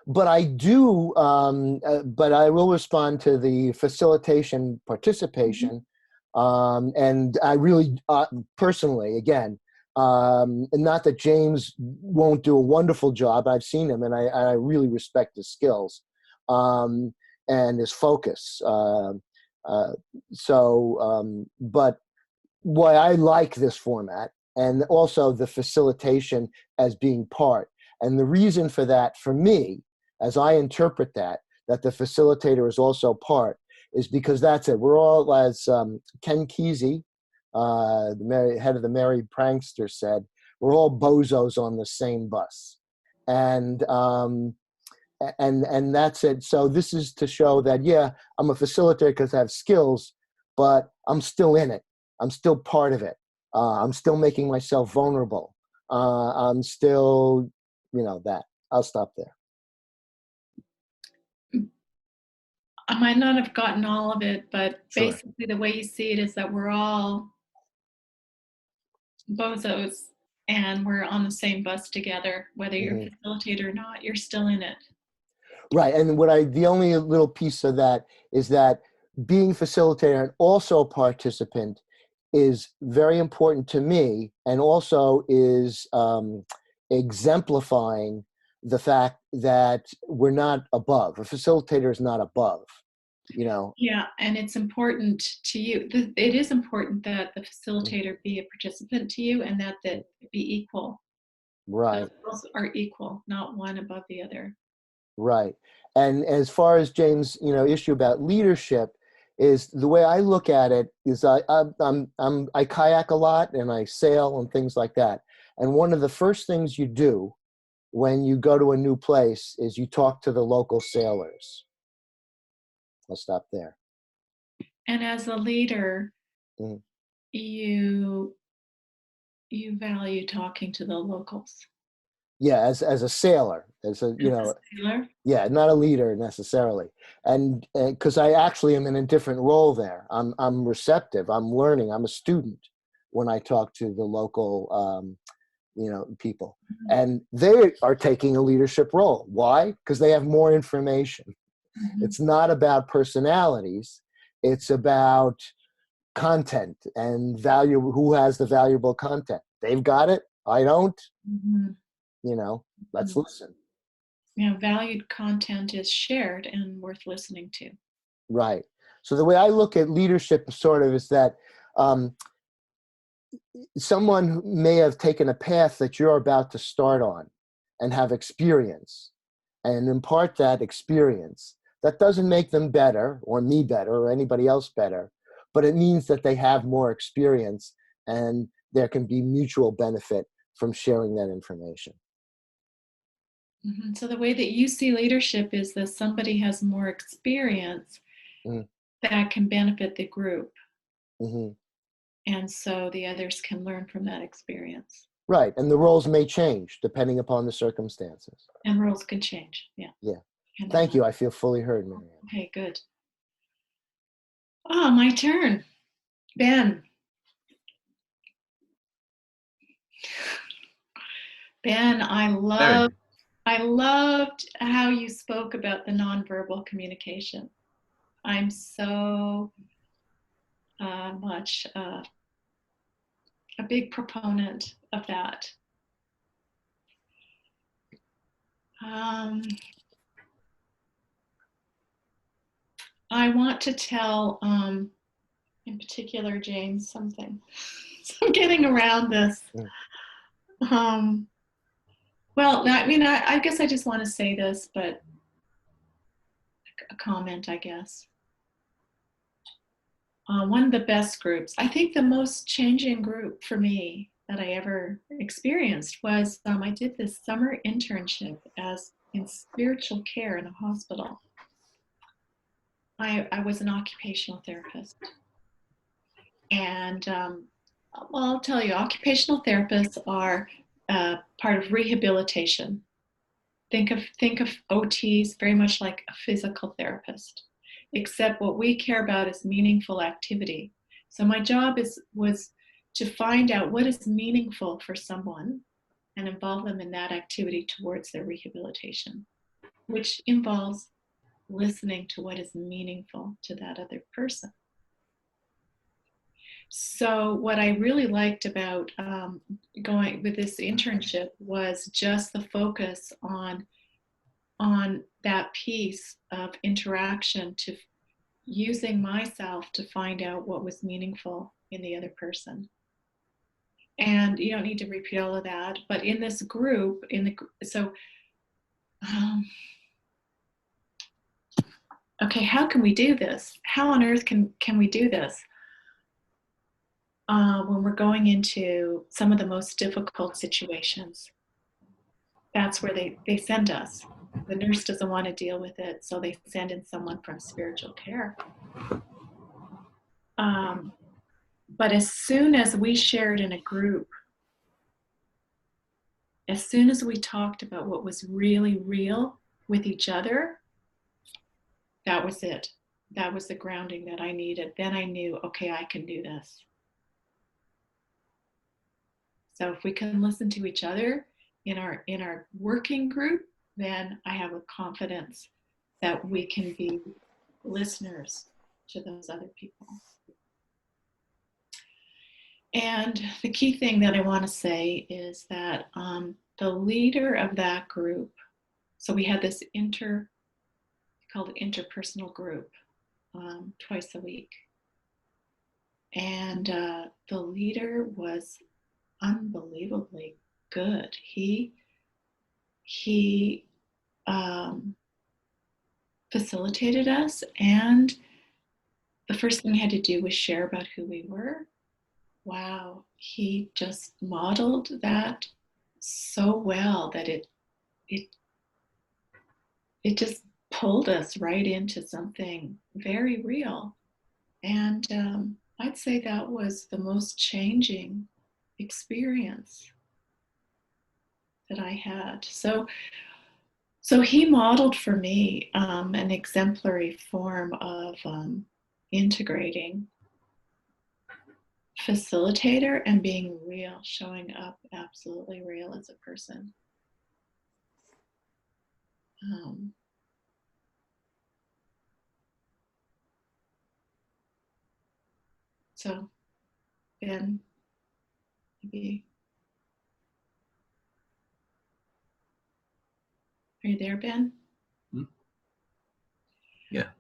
But I do, but I will respond to the facilitation participation. And I really, personally, again, and not that James won't do a wonderful job. I've seen him, and I really respect his skills and his focus. But why I like this format, and also the facilitation as being part. And the reason for that, for me, as I interpret that the facilitator is also part, is because that's it. We're all, as Ken Kesey, the head of the Merry Prankster, said, we're all bozos on the same bus. And that's it. So this is to show that, yeah, I'm a facilitator because I have skills, but I'm still in it. I'm still part of it. I'm still making myself vulnerable. I'm still, that. I'll stop there. I might not have gotten all of it, but Sure. basically the way you see it is that we're all bozos and we're on the same bus together. Whether you're a facilitator or not, you're still in it. Right. And the only little piece of that is that being facilitator and also participant is very important to me, and also is exemplifying the fact that we're not above. A facilitator is not above, Yeah, and it's important to you. It is important that the facilitator be a participant to you, and that be equal. Right. Those are equal, not one above the other. Right. And as far as James, issue about leadership, is the way I look at it is I kayak a lot and I sail and things like that. And one of the first things you do when you go to a new place is you talk to the local sailors. I'll stop there. And as a leader, you value talking to the locals. Yeah, as a sailor, as a sailor? Yeah, not a leader necessarily, and because I actually am in a different role there. I'm receptive. I'm learning. I'm a student when I talk to the local people, and they are taking a leadership role. Why? Because they have more information. It's not about personalities. It's about content and value. Who has the valuable content? They've got it. I don't. Let's listen. Yeah, valued content is shared and worth listening to. Right. So the way I look at leadership sort of is that someone may have taken a path that you're about to start on and have experience and impart that experience. That doesn't make them better or me better or anybody else better, but it means that they have more experience and there can be mutual benefit from sharing that information. So the way that you see leadership is that somebody has more experience that can benefit the group. And so the others can learn from that experience. Right. And the roles may change depending upon the circumstances. And roles can change. Yeah. Yeah. Thank you. I feel fully heard, Marianne. Okay, good. Oh, my turn. Ben. Ben, Mary. I loved how you spoke about the nonverbal communication. I'm so much a big proponent of that. I want to tell, in particular, James, something. So I'm getting around this. Well, I mean, I guess I just want to say this, but a comment, I guess. One of the best groups, I think the most changing group for me that I ever experienced was I did this summer internship as in spiritual care in a hospital. I was an occupational therapist. And well, I'll tell you, occupational therapists are part of rehabilitation. Think of OTs very much like a physical therapist, except what we care about is meaningful activity. So my job was to find out what is meaningful for someone and involve them in that activity towards their rehabilitation, which involves listening to what is meaningful to that other person. So what I really liked about going with this internship was just the focus on that piece of interaction, to using myself to find out what was meaningful in the other person. And you don't need to repeat all of that, but in this group, okay, how can we do this? How on earth can we do this? When we're going into some of the most difficult situations, that's where they send us. The nurse doesn't want to deal with it, so they send in someone from spiritual care. But as soon as we shared in a group, as soon as we talked about what was really real with each other, that was it. That was the grounding that I needed. Then I knew, okay, I can do this. So if we can listen to each other in our working group, then I have a confidence that we can be listeners to those other people. And the key thing that I want to say is that the leader of that group, so we had this called interpersonal group twice a week. And the leader was unbelievably good. He facilitated us, and the first thing he had to do was share about who we were. Wow, he just modeled that so well that it just pulled us right into something very real. And I'd say that was the most changing experience that I had. So he modeled for me an exemplary form of integrating facilitator and being real, showing up absolutely real as a person. So Ben, maybe, are you there, Ben? Yeah.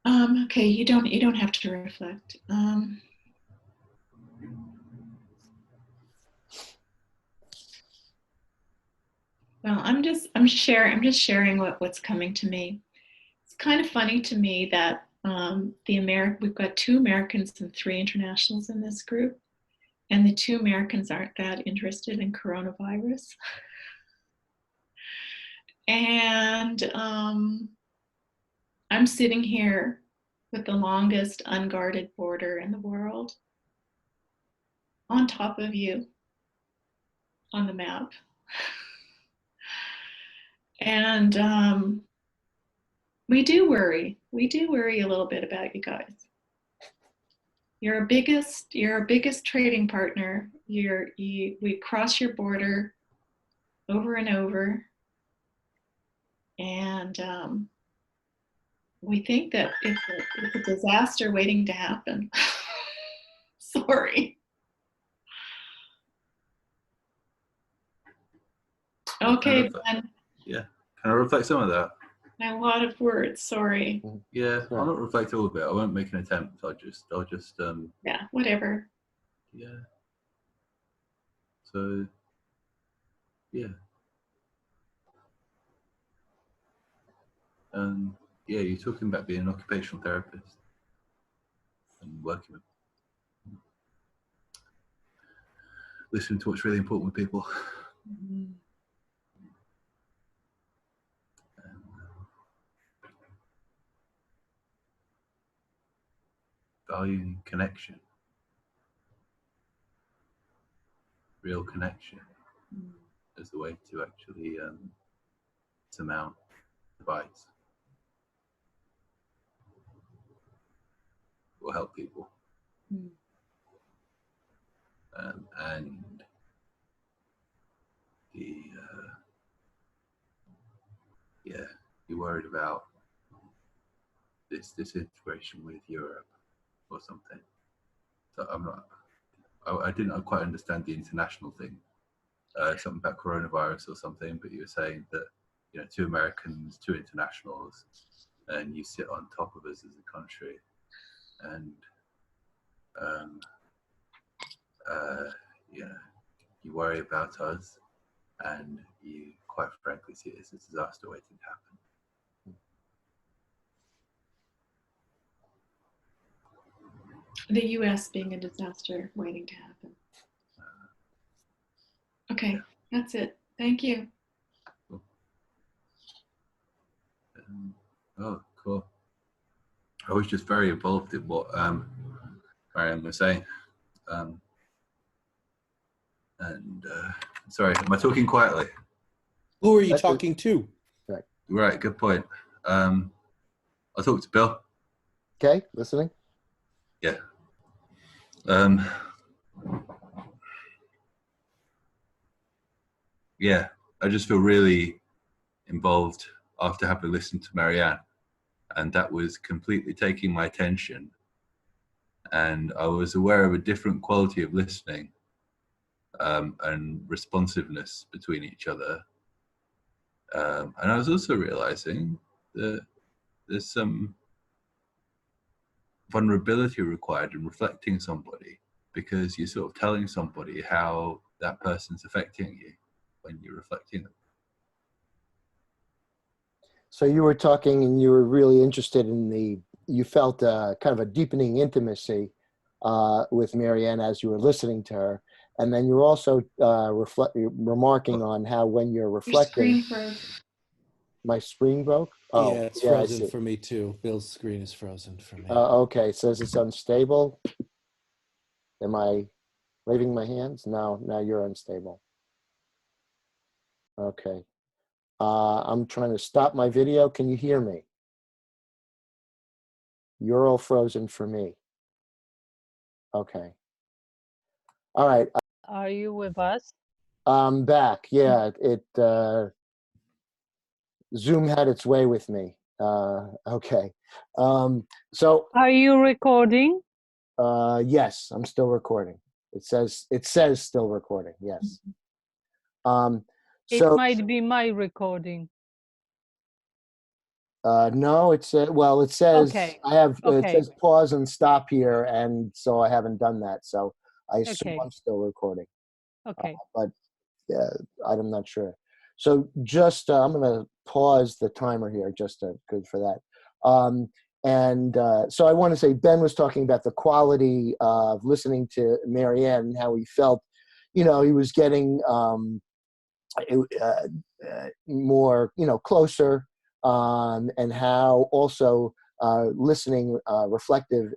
Okay, you don't have to reflect. Well, I'm just sharing what's coming to me. It's kind of funny to me that we've got 2 Americans and 3 internationals in this group, and the 2 Americans aren't that interested in coronavirus. And I'm sitting here with the longest unguarded border in the world on top of you on the map. And we do worry a little bit about you guys. You're our biggest trading partner. We cross your border over and over, and we think that it's a disaster waiting to happen. Sorry. Okay, Ben. Yeah. Can I reflect some of that? A lot of words. Sorry. Yeah, Sure. I'll not reflect all of it. I won't make an attempt. I'll just Yeah, whatever. yeah. So yeah. Yeah, you're talking about being an occupational therapist and working with listening to what's really important with people. Mhm. Valuing connection, real connection, as the way to actually surmount divides or help people. Mm. And the yeah, you're worried about this integration with Europe or something. So I didn't quite understand the international thing. Something about coronavirus or something, but you were saying that, you know, 2 Americans, 2 internationals, and you sit on top of us as a country, and you know, you worry about us, and you quite frankly see it as a disaster waiting to happen. The US being a disaster waiting to happen. Okay, that's it. Thank you. Cool. Oh, cool. I was just very involved in what Marianne was saying. Sorry, am I talking quietly? Who are you That's it. talking to? Right, good point. I'll talk to Bill. Okay, listening. Yeah. Yeah, I just feel really involved after having listened to Marianne, and that was completely taking my attention. And I was aware of a different quality of listening and responsiveness between each other. And I was also realizing that there's some vulnerability required in reflecting somebody, because you're sort of telling somebody how that person's affecting you when you're reflecting them. So you were talking and you were really interested in you felt kind of a deepening intimacy with Marianne as you were listening to her. And then you're also remarking on how when you're Your reflecting, screen froze. my screen broke? Oh, Yeah, it's I frozen see. for me too. Bill's screen is frozen for me. Okay, it says it's unstable. Am I waving my hands? No, now you're unstable. Okay. I'm trying to stop my video. Can you hear me? You're all frozen for me. Okay. All right. Are you with us? I'm back. Yeah, Zoom had its way with me. Okay. So Are you recording? yes, I'm still recording. It says still recording. Yes. It So might be my recording. no, it says Okay. I have it Okay. says pause and stop here, and so I haven't done that. So I assume Okay. I'm still recording. Okay. But yeah, I'm not sure. So just I'm going to pause the timer here, just good for that. So I want to say Ben was talking about the quality of listening to Marianne and how he felt, he was getting more, closer, and how also listening, reflective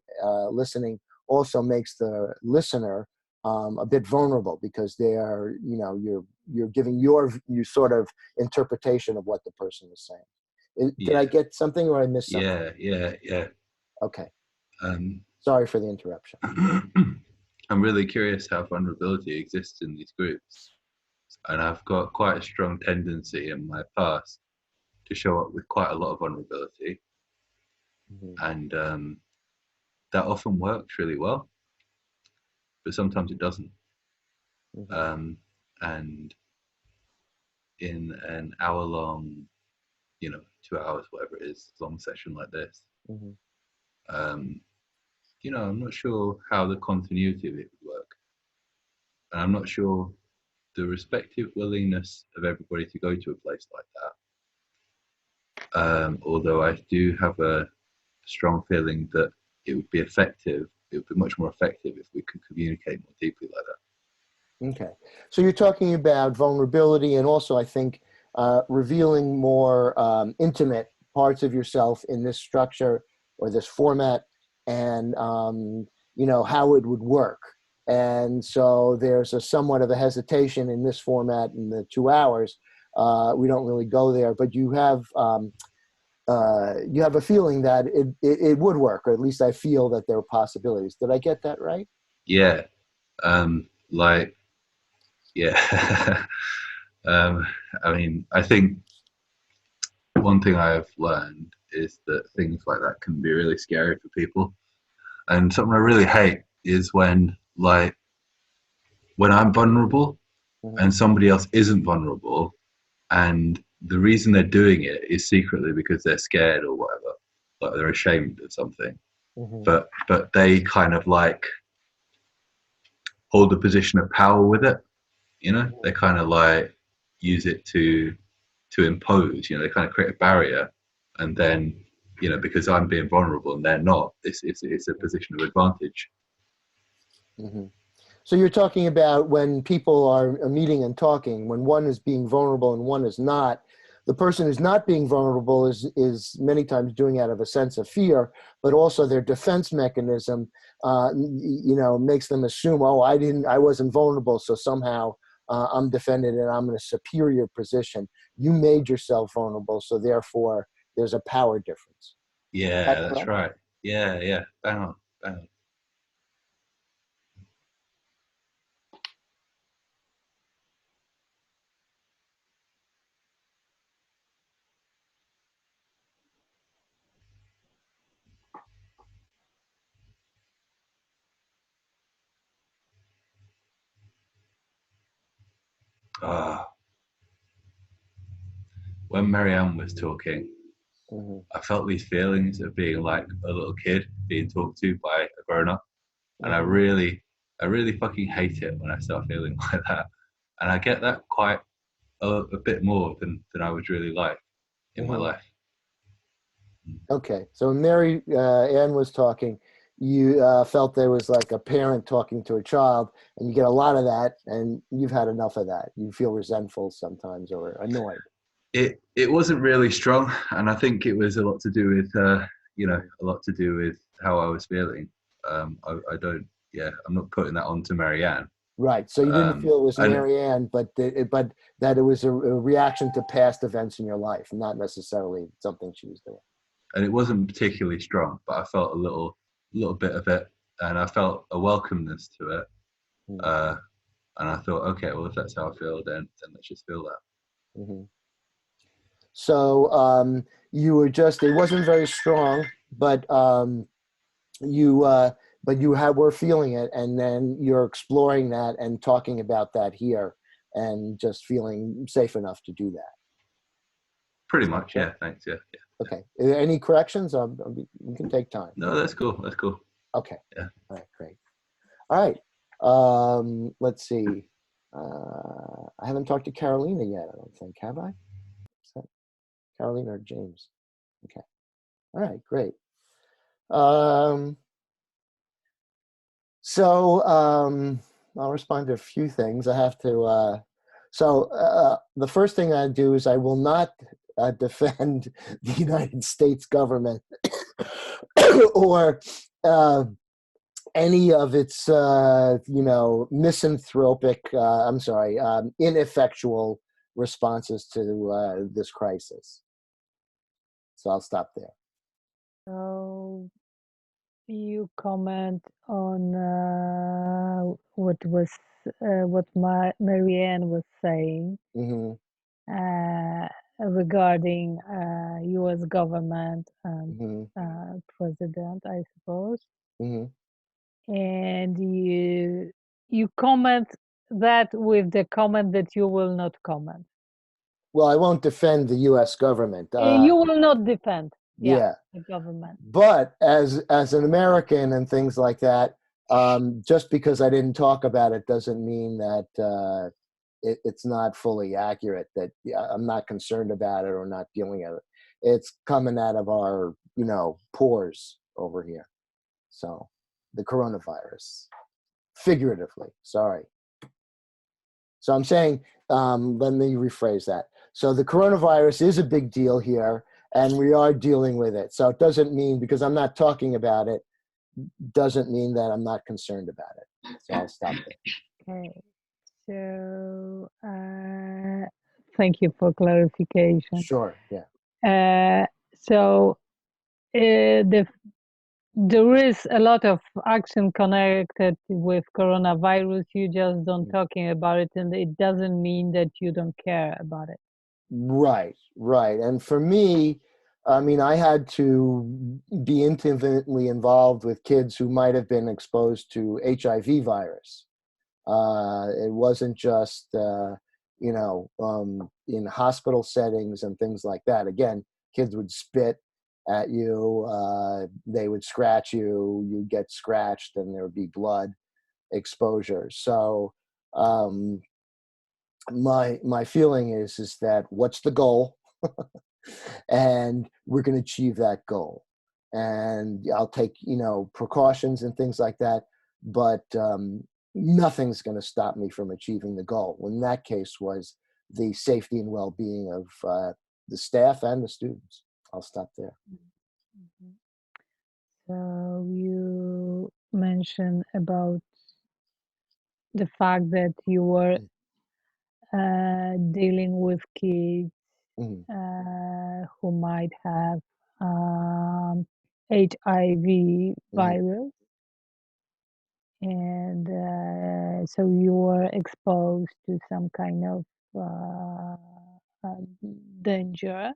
listening also makes the listener a bit vulnerable, because they are, you're giving your sort of interpretation of what the person is saying. Did I get something or I missed something? Yeah. Okay. Um, Sorry for the interruption. I'm really curious how vulnerability exists in these groups. And I've got quite a strong tendency in my past to show up with quite a lot of vulnerability. Mhm. And that often works really well, but sometimes it doesn't. Mhm. And in an hour long, 2 hours, whatever it is, long session like this, Mhm. um, I'm not sure how the continuity of it would work. And I'm not sure the respective willingness of everybody to go to a place like that. Although I do have a strong feeling that it would be effective, it would be much more effective if we could communicate more deeply like that. Okay. So you're talking about vulnerability and also, I think, revealing more intimate parts of yourself in this structure or this format and, how it would work. And so there's a somewhat of a hesitation in this format in the 2 hours. We don't really go there, but you have a feeling that it would work, or at least I feel that there are possibilities. Did I get that right? Yeah. Like, yeah. I mean, I think one thing I've learned is that things like that can be really scary for people. And something I really hate is when I'm vulnerable Mhm. and somebody else isn't vulnerable, and the reason they're doing it is secretly because they're scared or whatever, like they're ashamed of something. Mhm. But they kind of like hold a position of power with it. They kind of like use it to impose. They kind of create a barrier, and then because I'm being vulnerable and they're not, it's a position of advantage. Mhm. So you're talking about when people are meeting and talking, when one is being vulnerable and one is not. The person who's not being vulnerable is many times doing it out of a sense of fear, but also their defense mechanism, makes them assume, oh, I wasn't vulnerable, so somehow I'm defended and I'm in a superior position. You made yourself vulnerable, so therefore there's a power difference. Is that Yeah, that's correct? right. Yeah, bang on, bang on. Ah, when Marianne was talking, Mhm. I felt these feelings of being like a little kid being talked to by a grown up, and Mhm. I really fucking hate it when I start feeling like that, and I get that quite a bit more than I would really like in my Mhm. life. Okay, so when Mary Ann was talking, you felt there was like a parent talking to a child, and you get a lot of that, and you've had enough of that. You feel resentful sometimes or annoyed. It wasn't really strong, and I think it was a lot to do with a lot to do with how I was feeling. I don't, yeah, I'm not putting that on to Marianne. Right. So you didn't feel it was And Mary Ann, but that it was a reaction to past events in your life, not necessarily something she was doing. and it wasn't particularly strong, but I felt a little bit of it, and I felt a welcomeness to it. Uh, and I thought, okay, well, if that's how I feel, then let's just feel that. Mm-hmm. So you were just, it wasn't very strong, but you were feeling it, and then you're exploring that and talking about that here and just feeling safe enough to do that. Pretty Is that much, correct? yeah. Thanks, yeah. Okay. Are there any corrections? We can take time. No, that's cool. That's cool. Okay. Yeah. All right, great. All right. Let's see. I haven't talked to Carolina yet, I don't think. Have I? Is that Carolina or James? Okay. All right, great. Um, I'll respond to a few things. I have to. The first thing I do is I will not defend the United States government or any of its, misanthropic, ineffectual responses to this crisis. So I'll stop there. So you comment on what Marianne was saying Hmm. regarding U.S. government and Hmm. president, I suppose. Hmm. And you comment that with the comment that you will not comment. Well, I won't defend the U.S. government. You will not defend, yeah, Yeah, the government. but as an American and things like that, just because I didn't talk about it doesn't mean that it's not fully accurate. That yeah, I'm not concerned about it or not dealing with it. It's coming out of our pores over here. So the coronavirus, figuratively. Sorry. So I'm saying, let me rephrase that. So the coronavirus is a big deal here, and we are dealing with it. So it doesn't mean, because I'm not talking about it, doesn't mean that I'm not concerned about it. So I'll stop there. Okay, so thank you for clarification. Sure, yeah. So there is a lot of action connected with coronavirus. You just don't talking about it, and it doesn't mean that you don't care about it. Right, right. And for me, I mean, I had to be intimately involved with kids who might have been exposed to HIV virus. It wasn't just, in hospital settings and things like that. Again, kids would spit at you, they would scratch you, you'd get scratched, and there would be blood exposure. So, my feeling is that what's the goal, and we're going to achieve that goal. And I'll take precautions and things like that, but nothing's going to stop me from achieving the goal. In that case, was the safety and well-being of the staff and the students. I'll stop there. Mhm. So you mentioned about the fact that you were dealing with kids Mm-hmm. who might have HIV virus, and so you were exposed to some kind of danger,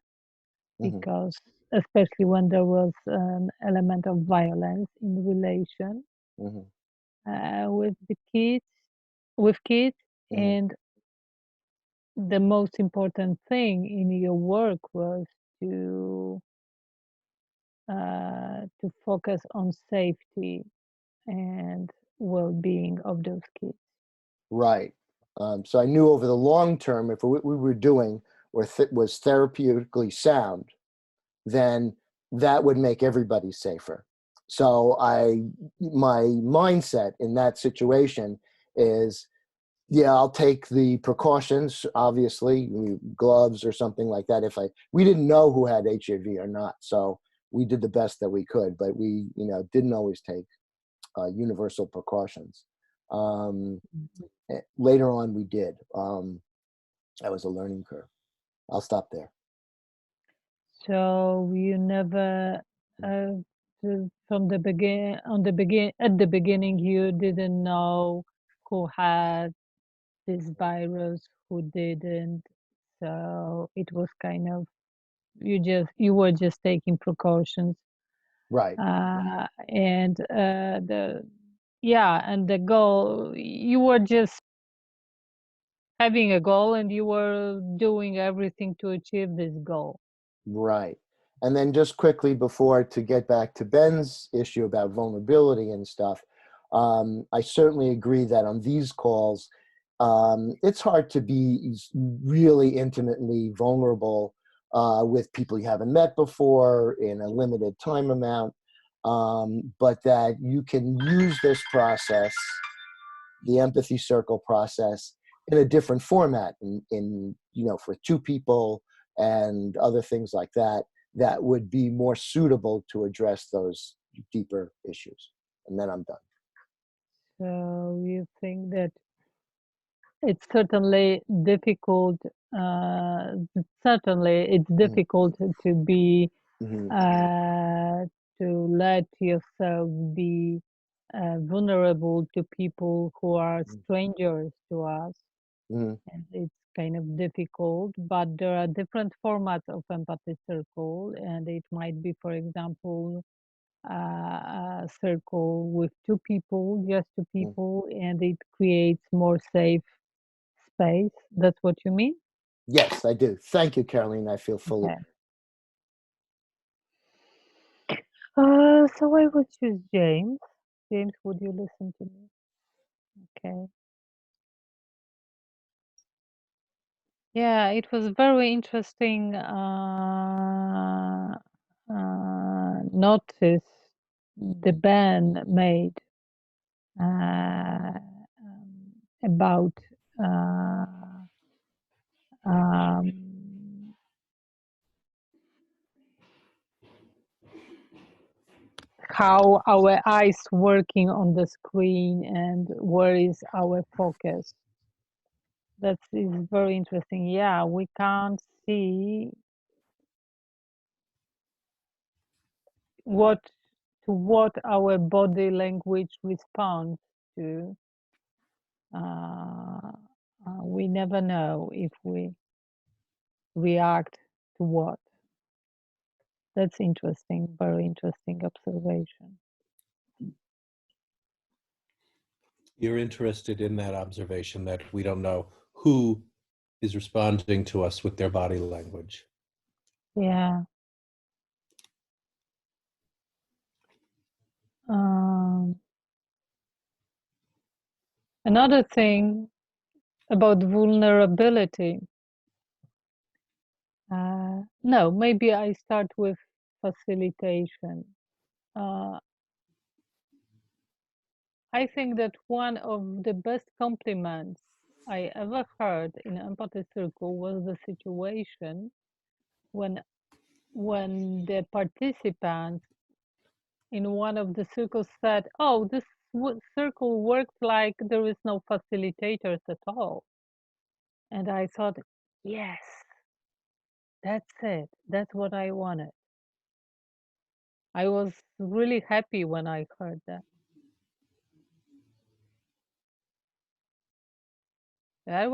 Mm-hmm. because especially when there was an element of violence in relation Mm-hmm. with the kids, Mm-hmm. and the most important thing in your work was to focus on safety and well-being of those kids. Right. So I knew over the long term, if what we were doing was therapeutically sound, then that would make everybody safer. So my mindset in that situation is, yeah, I'll take the precautions, obviously, gloves or something like that. We didn't know who had HIV or not, so we did the best that we could, but we, didn't always take universal precautions. Later on, we did. That was a learning curve. I'll stop there. So you never, from the at the beginning, you didn't know who had this virus, who didn't. So it was kind of, you were just taking precautions, Right. and the goal, you were just having a goal, and you were doing everything to achieve this goal. Right. And then just quickly before, to get back to Ben's issue about vulnerability and stuff, I certainly agree that on these calls, it's hard to be really intimately vulnerable with people you haven't met before in a limited time amount, but that you can use this process, the empathy circle process, in a different format, for two people and other things like that, that would be more suitable to address those deeper issues. And then I'm done. So you think that it's certainly difficult. Certainly, it's difficult to be Mm-hmm. to let yourself be vulnerable to people who are strangers to us. Mhm. And it's kind of difficult, but there are different formats of empathy circle, and it might be, for example, a circle with two people, just two people, and it creates more safe space. That's what you mean? Yes, I do. Thank you, Caroline. I feel fully. Okay. So I would choose James. James, would you listen to me? Okay. Yeah, it was very interesting notice the band made about um, how our eyes working on the screen and where is our focus. That is very interesting. Yeah, we can't see what our body language responds to. We never know if we react to what. That's interesting, very interesting observation. You're interested in that observation that we don't know who is responding to us with their body language. Yeah. Another thing about vulnerability. No, maybe I start with facilitation. I think that one of the best compliments I ever heard in Empathy Circle was the situation when the participants in one of the circles said, "Oh, this circle works like there is no facilitators at all." And I thought, yes, that's it. That's what I wanted. I was really happy when I heard that. I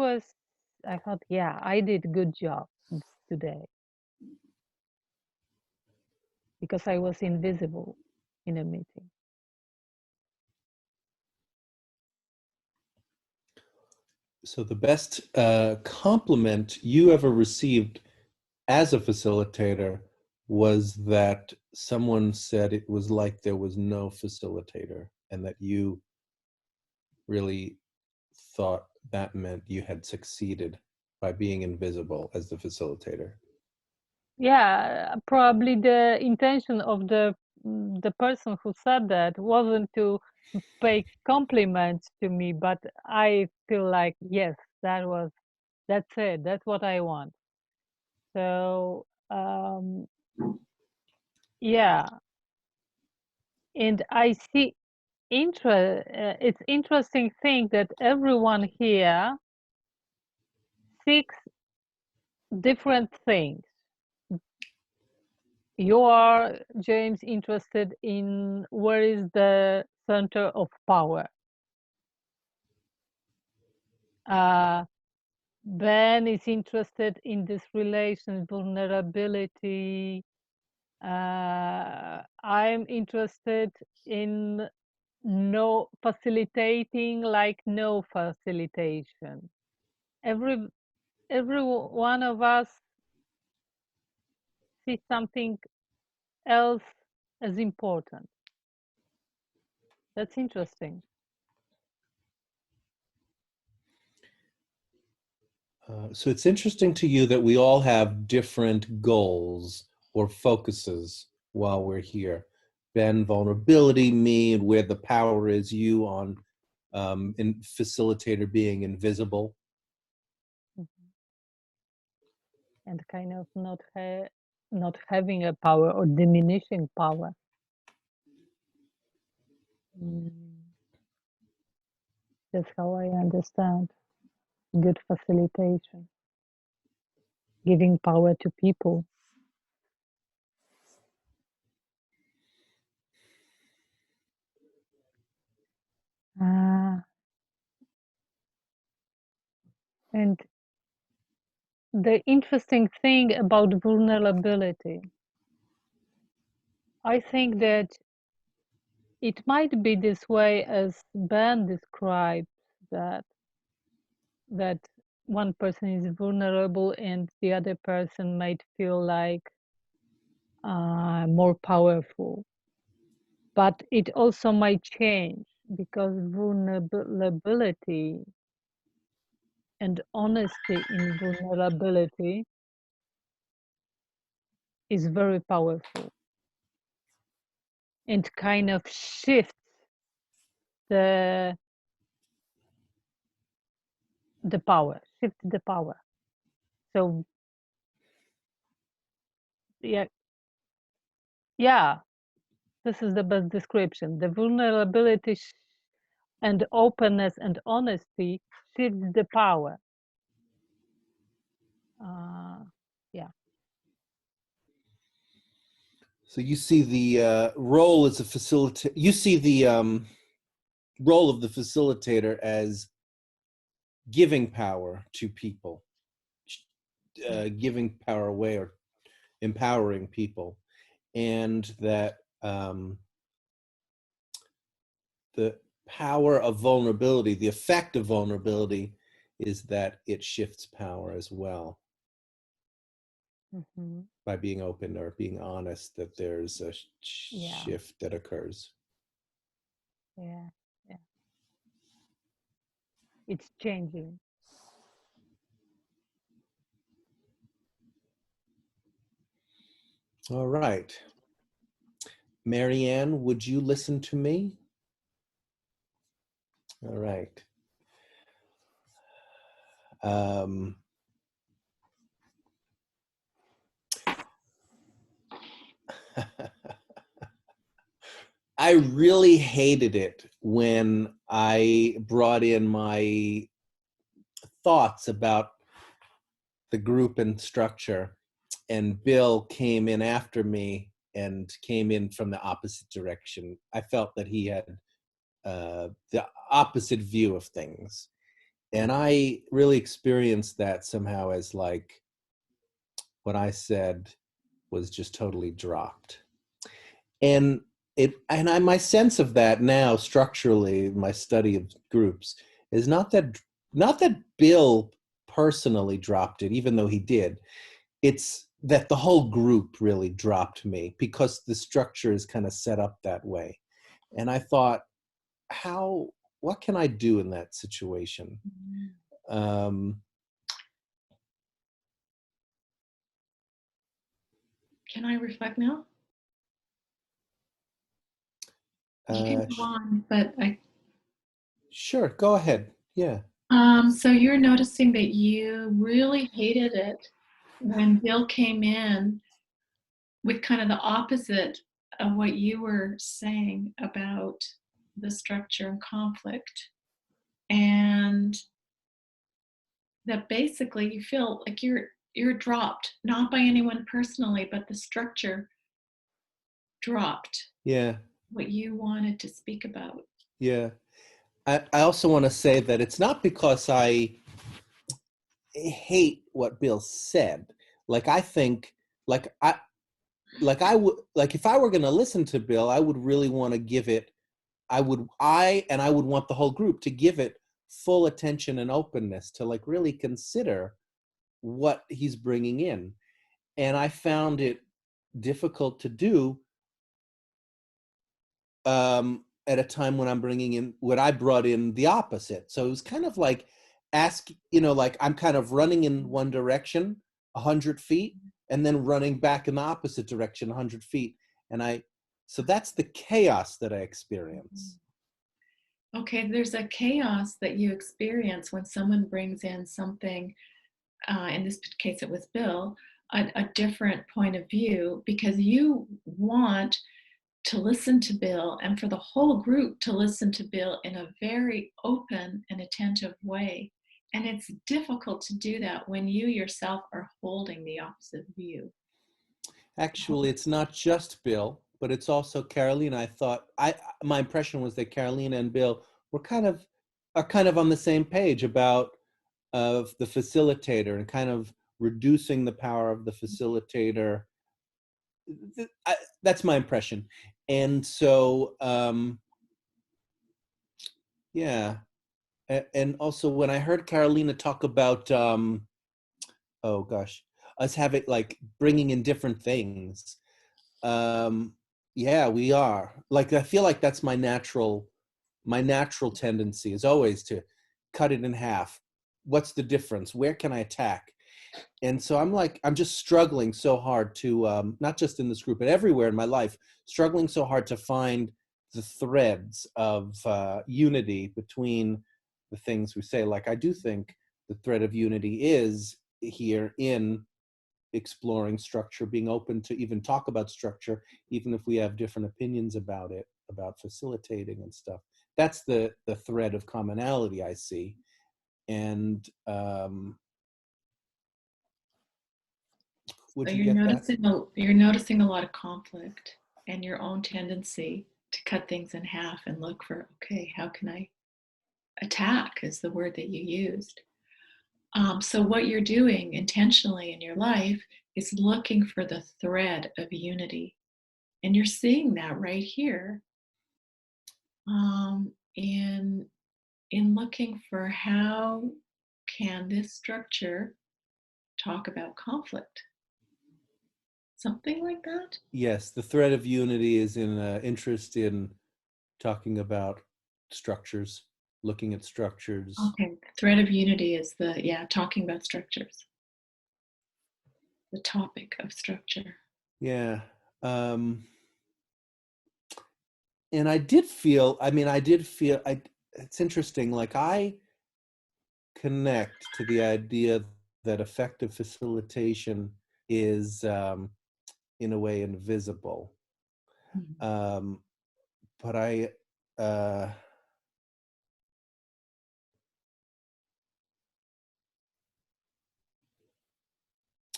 thought, yeah, I did good job today because I was invisible in a meeting. So the best compliment you ever received as a facilitator was that someone said it was like there was no facilitator, and that you really thought that meant you had succeeded by being invisible as the facilitator. Yeah, probably the intention of the person who said that wasn't to pay compliments to me, but I feel like, yes, that's it. That's what I want. So yeah, and I see it's interesting thing that everyone here seeks different things. You are, James, interested in where is the center of power. Ben is interested in this relation, vulnerability. I'm interested in no facilitating, like no facilitation. Every one of us sees something else as important. That's interesting. So it's interesting to you that we all have different goals or focuses while we're here. Ben, vulnerability, me, and where the power is, you on in facilitator being invisible. And kind of not having a power or diminishing power. That's how I understand good facilitation, giving power to people. And the interesting thing about vulnerability, I think that it might be this way as Ben describes that that one person is vulnerable and the other person might feel like more powerful. But it also might change because vulnerability and honesty in vulnerability is very powerful and kind of shifts the power. So yeah, yeah, this is the best description. The vulnerability and openness and honesty shifts the power. Yeah. So you see the role as a facilitator. You see the role of the facilitator as giving power to people, giving power away or empowering people, and that the power of vulnerability, the effect of vulnerability, is that it shifts power as well. Mm-hmm. By being open or being honest, that there's a shift that occurs. Yeah, yeah. It's changing. All right. Marianne, would you listen to me? All right. I really hated it when I brought in my thoughts about the group and structure, and Bill came in after me and came in from the opposite direction. I felt that he had the opposite view of things. And I really experienced that somehow as like what I said was just totally dropped. And my sense of that now structurally, my study of groups, is not that Bill personally dropped it, even though he did. It's that the whole group really dropped me because the structure is kind of set up that way. And I thought, what can I do in that situation? Can I reflect now? You can go on, but Sure, go ahead. Yeah. So you're noticing that you really hated it when Bill came in with kind of the opposite of what you were saying about the structure and conflict, and that basically you feel like you're dropped, not by anyone personally, but the structure dropped. Yeah. What you wanted to speak about. Yeah. I also want to say that it's not because I hate what Bill said. Like I think, like I would, like if I were going to listen to Bill, I would really want to give it. I would want the whole group to give it full attention and openness to like really consider what he's bringing in. And I found it difficult to do at a time when I'm bringing in what I brought in the opposite. So it was kind of like like I'm kind of running in one direction 100 feet and then running back in the opposite direction 100 feet. So that's the chaos that I experience. Okay, there's a chaos that you experience when someone brings in something, in this case it was Bill, a different point of view, because you want to listen to Bill and for the whole group to listen to Bill in a very open and attentive way. And it's difficult to do that when you yourself are holding the opposite view. Actually, it's not just Bill, but it's also Carolina. My impression was that Carolina and Bill are kind of on the same page about of the facilitator and kind of reducing the power of the facilitator. That's my impression. And so, yeah. And also when I heard Carolina talk about, oh gosh, us having like bringing in different things. Yeah, we are. Like, I feel like that's my natural tendency is always to cut it in half. What's the difference? Where can I attack? And so I'm just struggling so hard to, not just in this group, but everywhere in my life, struggling so hard to find the threads of unity between the things we say. Like, I do think the thread of unity is here in exploring structure, being open to even talk about structure, even if we have different opinions about it, about facilitating and stuff. That's the thread of commonality I see. And would So you get that? you're noticing a lot of conflict and your own tendency to cut things in half and look for, okay, how can I attack is the word that you used. So what you're doing intentionally in your life is looking for the thread of unity. And you're seeing that right here in looking for how can this structure talk about conflict. Something like that? Yes, the thread of unity is in interest in talking about structures, looking at structures. Okay, the thread of unity is talking about structures. The topic of structure. Yeah. And I did feel, it's interesting, like I connect to the idea that effective facilitation is in a way invisible. Mm-hmm. But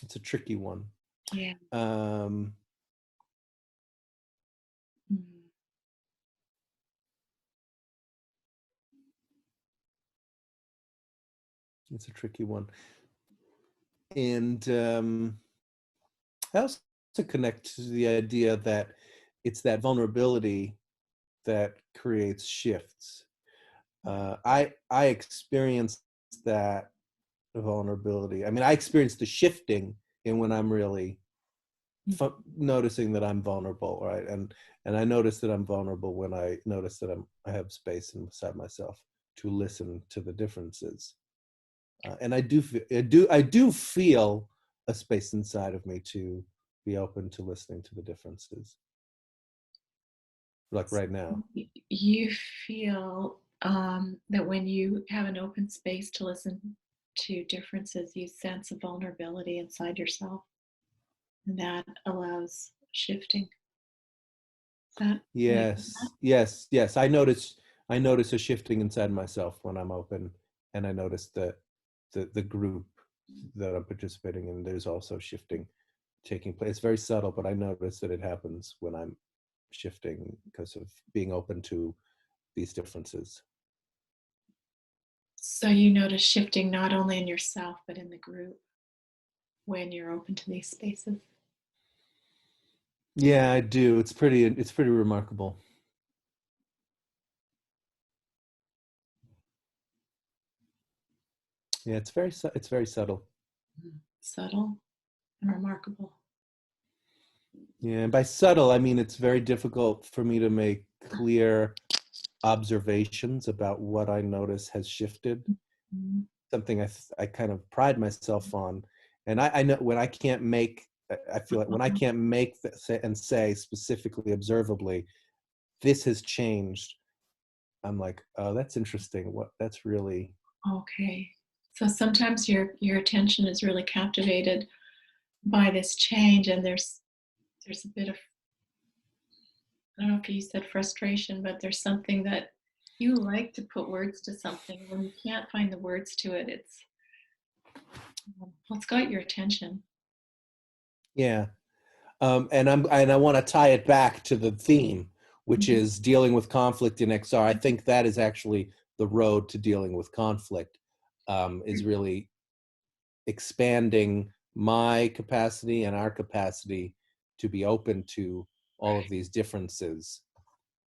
it's a tricky one. Yeah. It's a tricky one. And I also connect to the idea that it's that vulnerability that creates shifts. I experienced that vulnerability. I mean, I experienced the shifting in when I'm really noticing that I'm vulnerable, right? And I notice that I'm vulnerable when I notice that I have space inside myself to listen to the differences. And I do feel a space inside of me to be open to listening to the differences. Like right now. You feel that when you have an open space to listen to differences, you sense a vulnerability inside yourself, and that allows shifting. Yes. I notice a shifting inside myself when I'm open, and I notice that the group that I'm participating in, there's also shifting taking place. It's very subtle, but I notice that it happens when I'm shifting because of being open to these differences. So you notice shifting not only in yourself, but in the group when you're open to these spaces. Yeah, I do. It's pretty remarkable. Yeah, it's very subtle. Subtle and remarkable. Yeah, and by subtle, I mean it's very difficult for me to make clear observations about what I notice has shifted. Mm-hmm. Something I kind of pride myself on, and I know when I can't make. I feel like when I can't make and say specifically, observably, this has changed. I'm like, oh, that's interesting. That's really okay. So sometimes your attention is really captivated by this change, and there's a bit of, I don't know if you said frustration, but there's something that you like to put words to something. When you can't find the words to it, it's got your attention. Yeah. And I want to tie it back to the theme, which is dealing with conflict in XR. I think that is actually the road to dealing with conflict, is really expanding my capacity and our capacity to be open to all of these differences.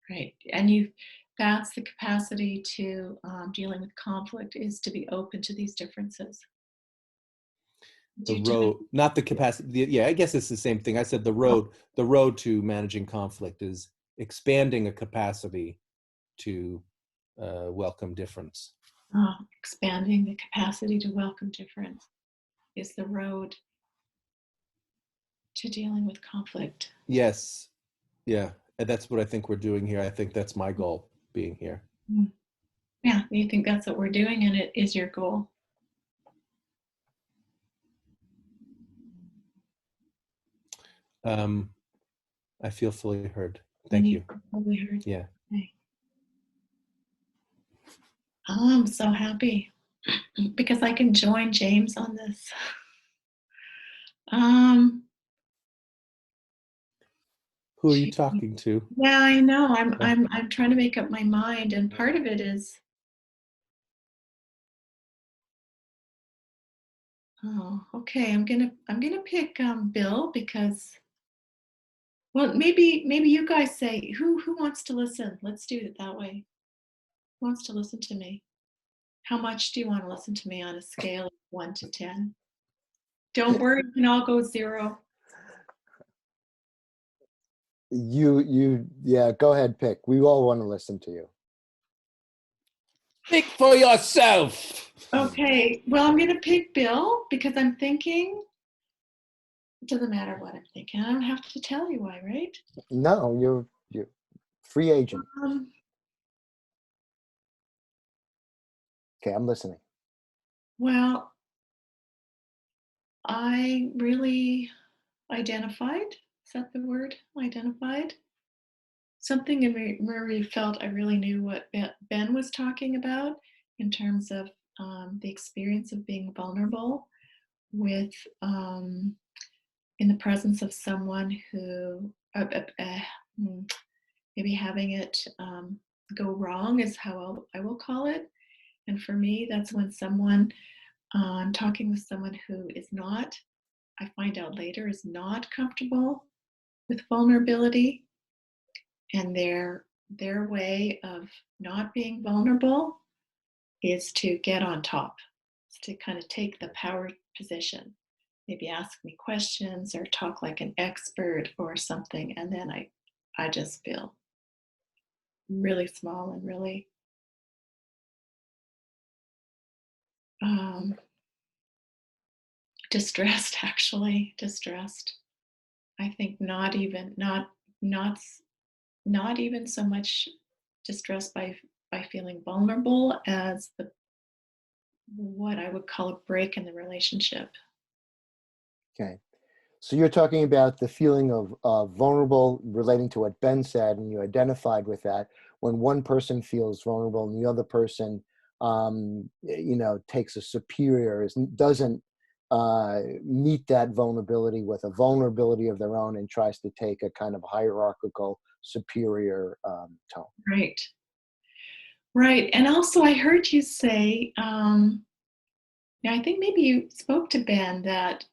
Right. And that's the capacity to dealing with conflict, is to be open to these differences. The road, not the capacity. Yeah, I guess it's the same thing. I said the road to managing conflict is expanding a capacity to welcome difference. Expanding the capacity to welcome difference is the road to dealing with conflict. Yes. Yeah. And that's what I think we're doing here. I think that's my goal, being here. Yeah, you think that's what we're doing, and it is your goal. I feel fully heard. Thank you. Fully heard. Yeah. Okay. Oh, I'm so happy because I can join James on this. Who are you talking to? Yeah, I know. I'm trying to make up my mind, and part of it is, oh, okay. I'm gonna pick Bill, because, well, maybe you guys say who wants to listen. Let's do it that way. Who wants to listen to me? How much do you want to listen to me on a scale of 1 to 10? Don't worry, we can all go 0. Yeah, go ahead, pick. We all want to listen to you. Think for yourself. Okay, well, I'm going to pick Bill because I'm thinking, it doesn't matter what I'm thinking. I don't have to tell you why, right? No, you're free agent. Okay, I'm listening. Well, I really identified, is that the word? Identified? Something in me, Marie, felt I really knew what Ben was talking about in terms of the experience of being vulnerable with in the presence of someone who maybe having it go wrong is how I will call it. And for me, that's when I'm talking with someone who is not, I find out later, is not comfortable with vulnerability, and their way of not being vulnerable is to get on top, is to kind of take the power position, maybe ask me questions or talk like an expert or something, and then I just feel really small and really distressed. Actually distressed. I think not even so much distressed by feeling vulnerable as what I would call a break in the relationship. Okay. So you're talking about the feeling of vulnerable relating to what Ben said, and you identified with that when one person feels vulnerable and the other person, takes a superior, doesn't meet that vulnerability with a vulnerability of their own and tries to take a kind of hierarchical superior tone. Right. Right. And also I heard you say, I think maybe you spoke to Ben, that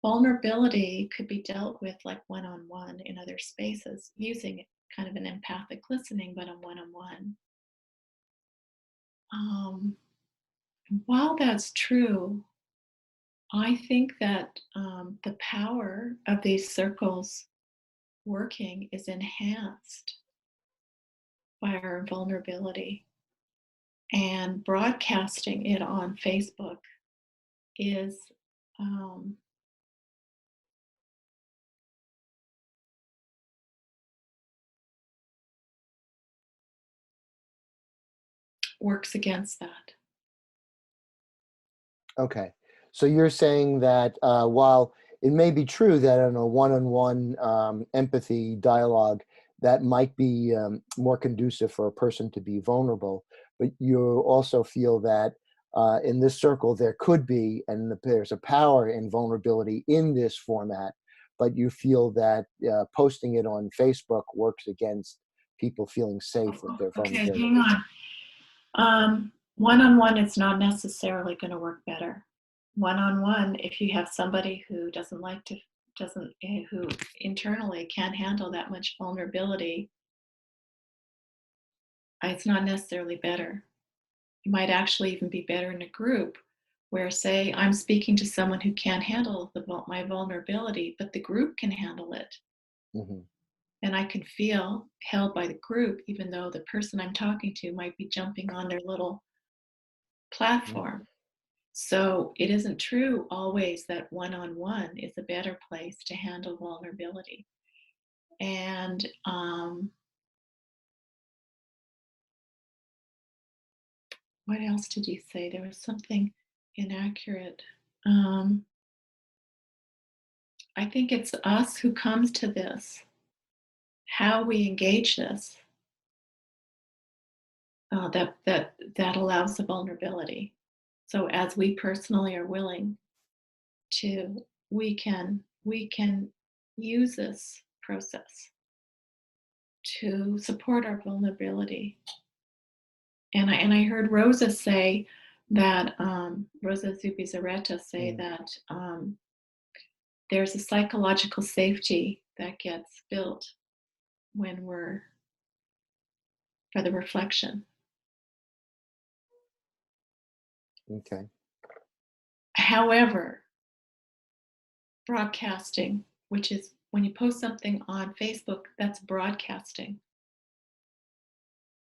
vulnerability could be dealt with like one-on-one in other spaces using kind of an empathic listening, but a one-on-one. While that's true, I think that the power of these circles working is enhanced by our vulnerability, and broadcasting it on Facebook is works against that. Okay. So you're saying that while it may be true that in a one-on-one empathy dialogue, that might be more conducive for a person to be vulnerable, but you also feel that in this circle there could be, and there's a power in vulnerability in this format, but you feel that posting it on Facebook works against people feeling safe with their Okay, vulnerability. hang on. One-on-one, it's not necessarily going to work better. One-on-one, if you have somebody who who internally can't handle that much vulnerability, it's not necessarily better. It might actually even be better in a group where, say, I'm speaking to someone who can't handle my vulnerability, but the group can handle it. Mhm. And I can feel held by the group, even though the person I'm talking to might be jumping on their little platform. So it isn't true always that one-on-one is a better place to handle vulnerability. And what else did you say? There was something inaccurate. I think it's us who comes to this, how we engage this, that allows the vulnerability. So as we personally are willing to, we can use this process to support our vulnerability. And I heard Rosa say that Rosa Zubizarreta say that there's a psychological safety that gets built when we're for the reflection. Okay. However, broadcasting, which is when you post something on Facebook, that's broadcasting.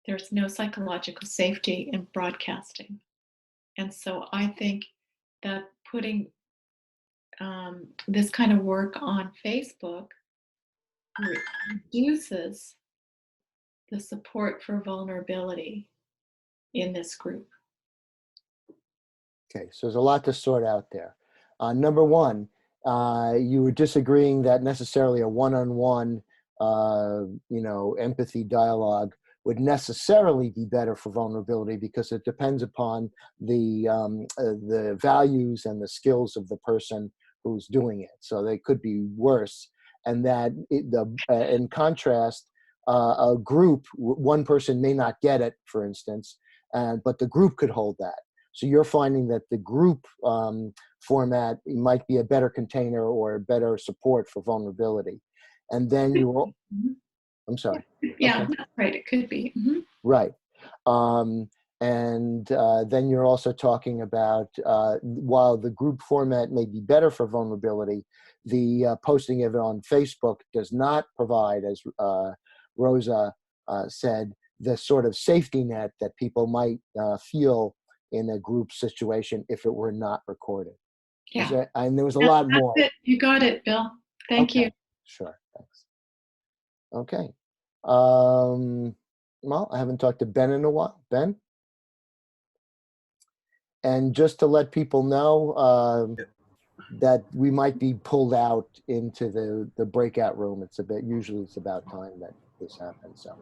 There's no psychological safety in broadcasting. And so I think that putting this kind of work on Facebook reduces the support for vulnerability in this group. Okay, so there's a lot to sort out there. Number one, you were disagreeing that necessarily a one-on-one, empathy dialogue would necessarily be better for vulnerability because it depends upon the values and the skills of the person who's doing it. So they could be worse, and that in contrast, a group, one person may not get it, for instance, but the group could hold that. So you're finding that the group format might be a better container or better support for vulnerability. And then you will, I'm sorry. Yeah, Okay. that's right. It could be. Mm-hmm. Right. And then you're also talking about, while the group format may be better for vulnerability, the posting of it on Facebook does not provide, as Rosa said, the sort of safety net that people might feel in a group situation if it were not recorded. Yeah. And there was a lot more. It. You got it, Bill. Thank you. Sure, thanks. Okay. Well, I haven't talked to Ben in a while. Ben? And just to let people know that we might be pulled out into the breakout room. Usually it's about time that this happens. So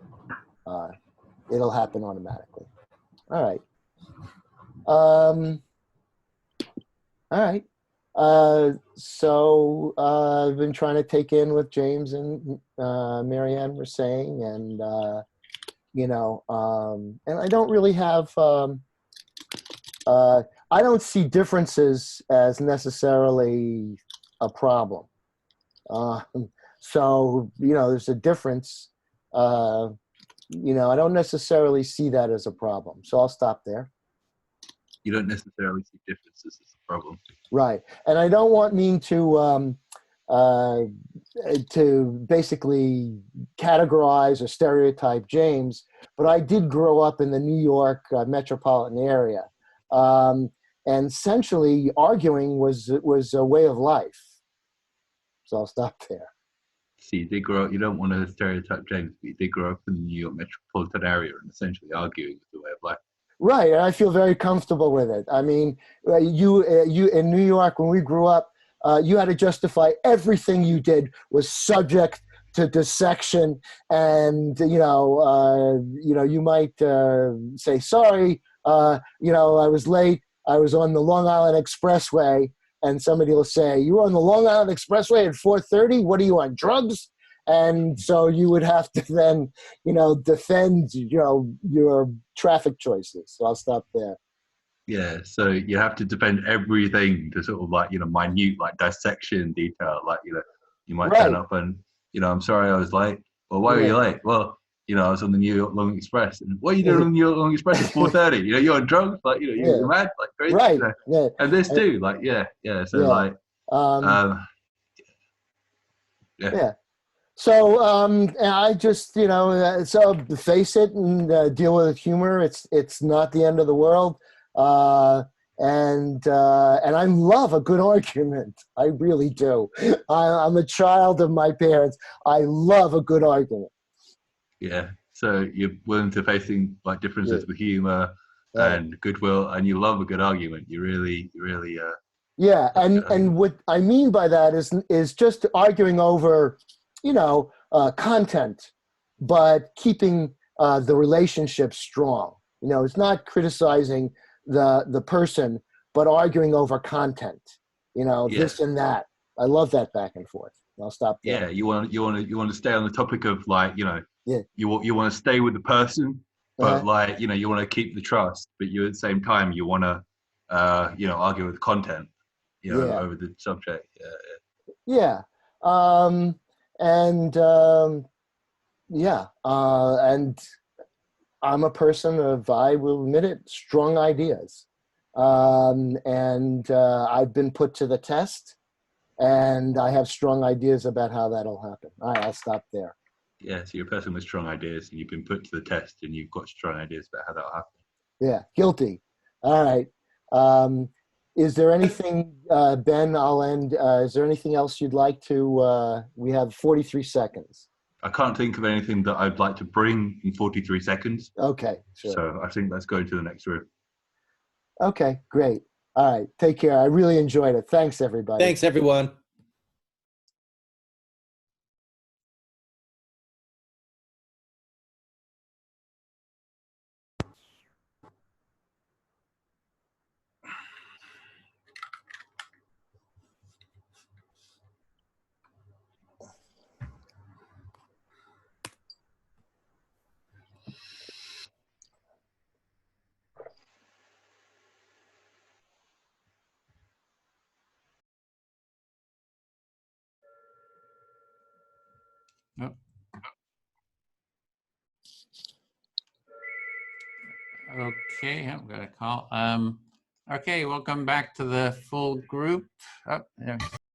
it'll happen automatically. All right. All right. So I've been trying to take in what James and Marianne were saying, and and I don't really have. I don't see differences as necessarily a problem. So there's a difference. I don't necessarily see that as a problem. So I'll stop there. You don't necessarily see differences as a problem. Right. And I don't mean to basically categorize or stereotype James, but I did grow up in the New York metropolitan area. And essentially arguing was a way of life. So I'll stop there. So you did grow up, you don't want to stereotype James, but you did grow up in the New York metropolitan area, and essentially arguing is the way of life. Right, and I feel very comfortable with it. I mean, you in New York, when we grew up, you had to justify everything you did was subject to dissection, and you might say sorry. I was late. I was on the Long Island Expressway, and somebody will say, "You were on the Long Island Expressway at 4:30. What are you on, drugs?" And so you would have to then, defend, your traffic choices. So I'll stop there. Yeah, so you have to defend everything to sort of like, minute, like dissection detail. Like, you might turn Right. up and, I'm sorry I was late. Well, why were you late? Well, I was on the New York Long Express. And what are you doing on the New York Long Express at 4:30? You're on drugs? Like, you're mad? Like, crazy? Right. Yeah. And this too, like, yeah. So Yeah. like, Yeah. So I just, so face it and deal with humor. It's not the end of the world. And I love a good argument. I really do. I'm a child of my parents. I love a good argument. Yeah. So you're willing to facing like differences with humor and goodwill, and you love a good argument. You really. Yeah, and what I mean by that is just arguing over, content, but keeping the relationship strong. It's not criticizing the person, but arguing over content. This and that. I love that back and forth. I'll stop there. Yeah, you want to stay on the topic of like, Yeah. you want to stay with the person, but like, you want to keep the trust, but you at the same time you want to, argue with content, over the subject. Yeah. And I'm a person of, I will admit it, strong ideas. And I've been put to the test, and I have strong ideas about how that'll happen. All right, I'll stop there. Yeah, so you're a person with strong ideas, and you've been put to the test, and you've got strong ideas about how that'll happen. Yeah, guilty. All right. Is there anything, Ben, I'll end, is there anything else you'd like to, we have 43 seconds. I can't think of anything that I'd like to bring in 43 seconds. Okay, sure. So I think let's go to the next room. Okay, great. All right, take care. I really enjoyed it. Thanks, everybody. Thanks, everyone. Oh. Okay, I've got a call. Okay, welcome back to the full group. Oh, yeah.